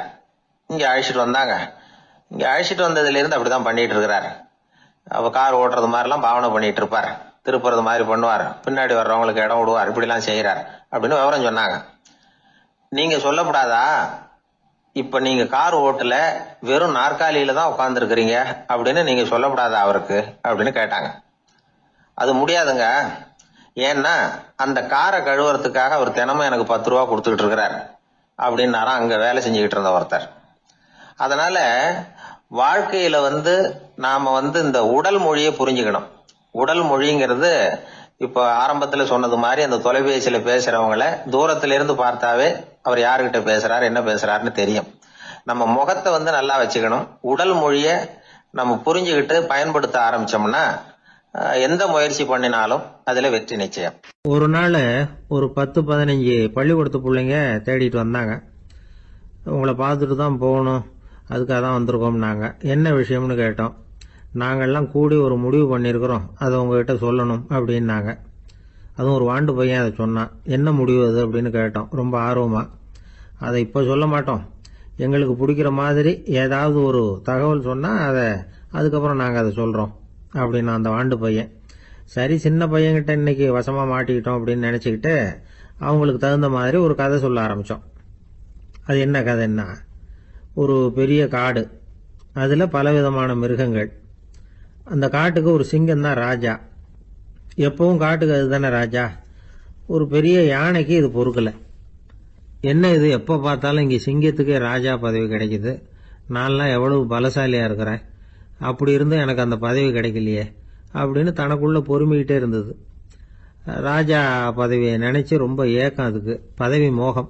இங்க அழைச்சிட்டு வந்தாங்க. இங்க அழைச்சிட்டு வந்ததுல இருந்து அப்படிதான் பண்ணிட்டு இருக்கிறாரு. அவ கார் ஓட்டுறது மாதிரிலாம் பாவனை பண்ணிட்டு இருப்பார், திருப்புறது மாதிரி பண்ணுவார், பின்னாடி வர்றவங்களுக்கு இடம் விடுவார், இப்படிலாம் செய்யறார் அப்படின்னு விவரம் சொன்னாங்க. நீங்க சொல்லப்படாதா, இப்ப நீங்க கார் ஓட்டல, வெறும் நாற்காலியில தான் உட்கார்ந்து இருக்கிறீங்க அப்படின்னு நீங்க சொல்லப்படாதா அவருக்கு அப்படின்னு கேட்டாங்க. அது முடியாதுங்க. ஏன்னா அந்த காரை கழுவுறதுக்காக அவர் தினமும் எனக்கு 10 ரூபா கொடுத்துக்கிட்டு இருக்கிறார் அப்படின்னாராம் அங்க வேலை செஞ்சுக்கிட்டு இருந்த ஒருத்தர். அதனால வாழ்க்கையில நாம இந்த உடல் மொழியை புரிஞ்சுக்கணும். உடல் மொழிங்கிறது இப்ப ஆரம்பத்துல சொன்னது மாதிரி அந்த தொலைபேசியில பேசுறவங்கள தூரத்துல இருந்து பார்த்தாவே அவர் யாருகிட்ட பேசுறாரு, என்ன பேசுறாருன்னு தெரியும். நம்ம முகத்தை நல்லா வச்சுக்கணும். உடல் மொழிய நம்ம புரிஞ்சுக்கிட்டு பயன்படுத்த ஆரம்பிச்சோம்னா எந்த முயற்சி பண்ணினாலும் அதுல வெற்றி நிச்சயம். ஒரு நாள் ஒரு 10-15 பள்ளிக்கூடத்து பிள்ளைங்க தேடிட்டு வந்தாங்க. உங்களை பார்த்துட்டு தான் போகணும், அதுக்காக தான் வந்திருக்கோம்னாங்க. என்ன விஷயம்னு கேட்டோம். நாங்கள்லாம் கூடி ஒரு முடிவு பண்ணியிருக்கிறோம், அதை உங்ககிட்ட சொல்லணும் அப்படின்னாங்க. அதுவும் ஒரு வாண்டு பையன் அதை சொன்னான். என்ன முடிவு அது அப்படின்னு கேட்டோம் ரொம்ப ஆர்வமாக. அதை இப்போ சொல்ல மாட்டோம், எங்களுக்கு பிடிக்கிற மாதிரி ஏதாவது ஒரு தகவல் சொன்னால் அதுக்கப்புறம் நாங்கள் அதை சொல்கிறோம் அப்படின்னா அந்த வாண்டு பையன். சரி, சின்ன பையன்கிட்ட இன்னைக்கு வசமாக மாட்டிக்கிட்டோம் அப்படின்னு நினச்சிக்கிட்டு அவங்களுக்கு தகுந்த மாதிரி ஒரு கதை சொல்ல ஆரம்பித்தோம். அது என்ன கதைன்னா, ஒரு பெரிய காடு, அதில் பலவிதமான மிருகங்கள். அந்த காட்டுக்கு ஒரு சிங்கம் தான் ராஜா. எப்பவும் காட்டுக்கு அது தானே ராஜா. ஒரு பெரிய யானைக்கு இது பொறுக்கலை. என்ன இது, எப்போ பார்த்தாலும் இங்கே சிங்கத்துக்கே ராஜா பதவி கிடைக்குது, நான்லாம் எவ்வளவு பலசாலியாக இருக்கிறேன், அப்படி இருந்தும் எனக்கு அந்த பதவி கிடைக்கலையே அப்படின்னு தனக்குள்ள பொறுமிக்கிட்டே இருந்தது. ராஜா பதவியை நினைச்சு ரொம்ப ஏக்கம், அதுக்கு பதவி மோகம்.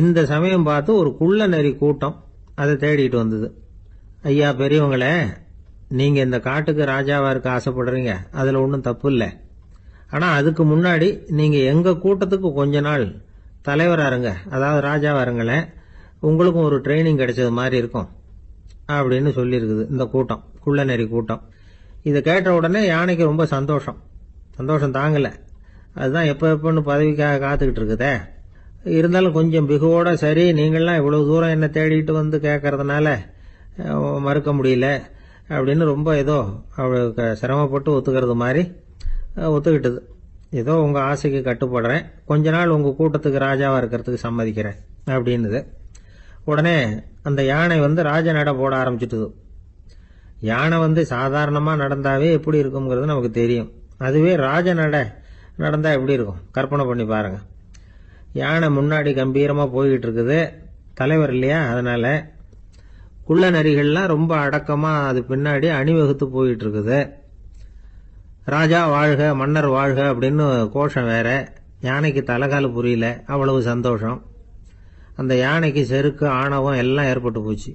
இந்த சமயம் பார்த்து ஒரு குள்ள நெறி கூட்டம் அதை தேடிட்டு வந்தது. ஐயா பெரியவங்களே, நீங்க இந்த காட்டுக்கு ராஜாவா இருக்க ஆசைப்படுறீங்க, அதுல ஒன்றும் தப்பு இல்லை. ஆனா அதுக்கு முன்னாடி நீங்க எங்க கூட்டத்துக்கு கொஞ்ச நாள் தலைவரா இருங்க, அதாவது ராஜாவா இருங்களேன், உங்களுக்கும் ஒரு ட்ரைனிங் கிடைச்சது மாதிரி இருக்கும் அப்படின்னு சொல்லியிருக்குது இந்த கூட்டம், குள்ள நெறி கூட்டம். இதை கேட்ட உடனே யானைக்கு ரொம்ப சந்தோஷம் தாங்கலை. அதுதான் எப்பன்னு பதவிக்காக காத்துக்கிட்டு இருக்குதே. இருந்தாலும் கொஞ்சம் பிகுவோட, சரி நீங்கள்லாம் இவ்வளவு தூரம் என்ன தேடிட்டு கேட்கறதுனால மறுக்க முடியல, அப்படின்னு ரொம்ப ஏதோ அவளுக்கு சிரமப்பட்டு ஒத்துக்கிறது மாதிரி ஒத்துக்கிட்டது. ஏதோ உங்கள் ஆசைக்கு கட்டுப்படுறேன், கொஞ்ச நாள் உங்கள் கூட்டத்துக்கு ராஜாவாக இருக்கிறதுக்கு சம்மதிக்கிறேன் அப்படின்னுது. உடனே அந்த யானை ராஜ நட போட ஆரம்பிச்சுட்டுது. யானை சாதாரணமாக நடந்தாவே எப்படி இருக்குங்கிறது நமக்கு தெரியும். அதுவே ராஜ நட நடந்தால் எப்படி இருக்கும் கற்பனை பண்ணி பாருங்கள். யானை முன்னாடி கம்பீரமாக போய்கிட்டு இருக்குது, தலைவர் இல்லையா, அதனால குள்ள நரிகள்லாம் ரொம்ப அடக்கமாக அது பின்னாடி அணிவகுத்து போயிட்டு இருக்குது. ராஜா வாழ்க மன்னர் வாழ்க அப்படின்னு கோஷம் வேற. யானைக்கு தலைகால புரியல, அவ்வளவு சந்தோஷம். அந்த யானைக்கு செருக்கு ஆணவம் எல்லாம் ஏற்பட்டு போச்சு.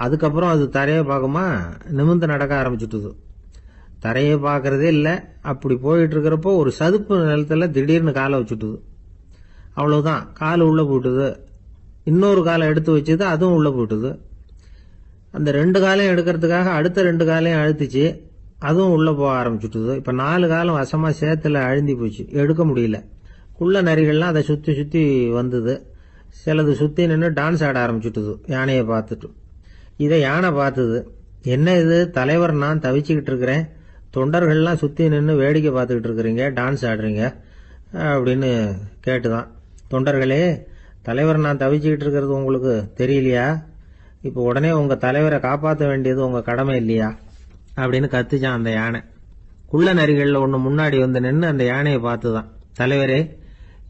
அதுக்கப்புறம் அது தரையை பார்க்குமா நிமிர்ந்து நடக்க ஆரம்பிச்சுட்டுது. தரையை பார்க்கறதே இல்லை. அப்படி போயிட்டு இருக்கிறப்போ ஒரு சதுப்பு நிலத்துல திடீர்னு காலை வச்சுட்டுது. அவ்வளவுதான், கால் உள்ள போயிட்டுது. இன்னொரு காலை எடுத்து வச்சுது, அதுவும் உள்ள போயிட்டுது. அந்த 2 காலையும் எடுக்கிறதுக்காக அடுத்த 2 காலையும் அழுத்திச்சு, அதுவும் உள்ள போக ஆரம்பிச்சுட்டுது. இப்ப 4 காலம் வசமா சேத்துல அழுந்தி போச்சு, எடுக்க முடியல. குள்ள நரிகள்லாம் அதை சுத்தி சுத்தி வந்தது. சிலது சுத்தி நின்று டான்ஸ் ஆட ஆரம்பிச்சுட்டுது யானையை பார்த்துட்டு. இதை யானை பார்த்தது. என்ன இது தலைவர், நான் தவிச்சுக்கிட்டு இருக்கிறேன், தொண்டர்கள்லாம் சுத்தி நின்று வேடிக்கை பார்த்துக்கிட்டு இருக்கிறீங்க, டான்ஸ் ஆடுறீங்க அப்படின்னு கேட்டுதான். தொண்டர்களே, தலைவர் நான் தவிச்சுக்கிட்டு இருக்கிறது உங்களுக்கு தெரியலையா? இப்போ உடனே உங்க தலைவரை காப்பாற்ற வேண்டியது உங்க கடமை இல்லையா அப்படின்னு கத்துச்சான் அந்த யானை. குள்ள நரிகள்ல ஒண்ணு முன்னாடி நின்று அந்த யானையை பார்த்துதான், தலைவரே,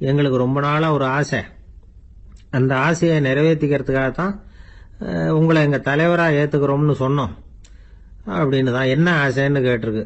எங்களுக்கு ரொம்ப நாளா ஒரு ஆசை, அந்த ஆசையை நிறைவேற்றிக்கிறதுக்காகத்தான் உங்களை எங்க தலைவரா ஏத்துக்கிறோம்னு சொன்னோம் அப்படின்னு தான். என்ன ஆசைன்னு கேட்டிருக்கு.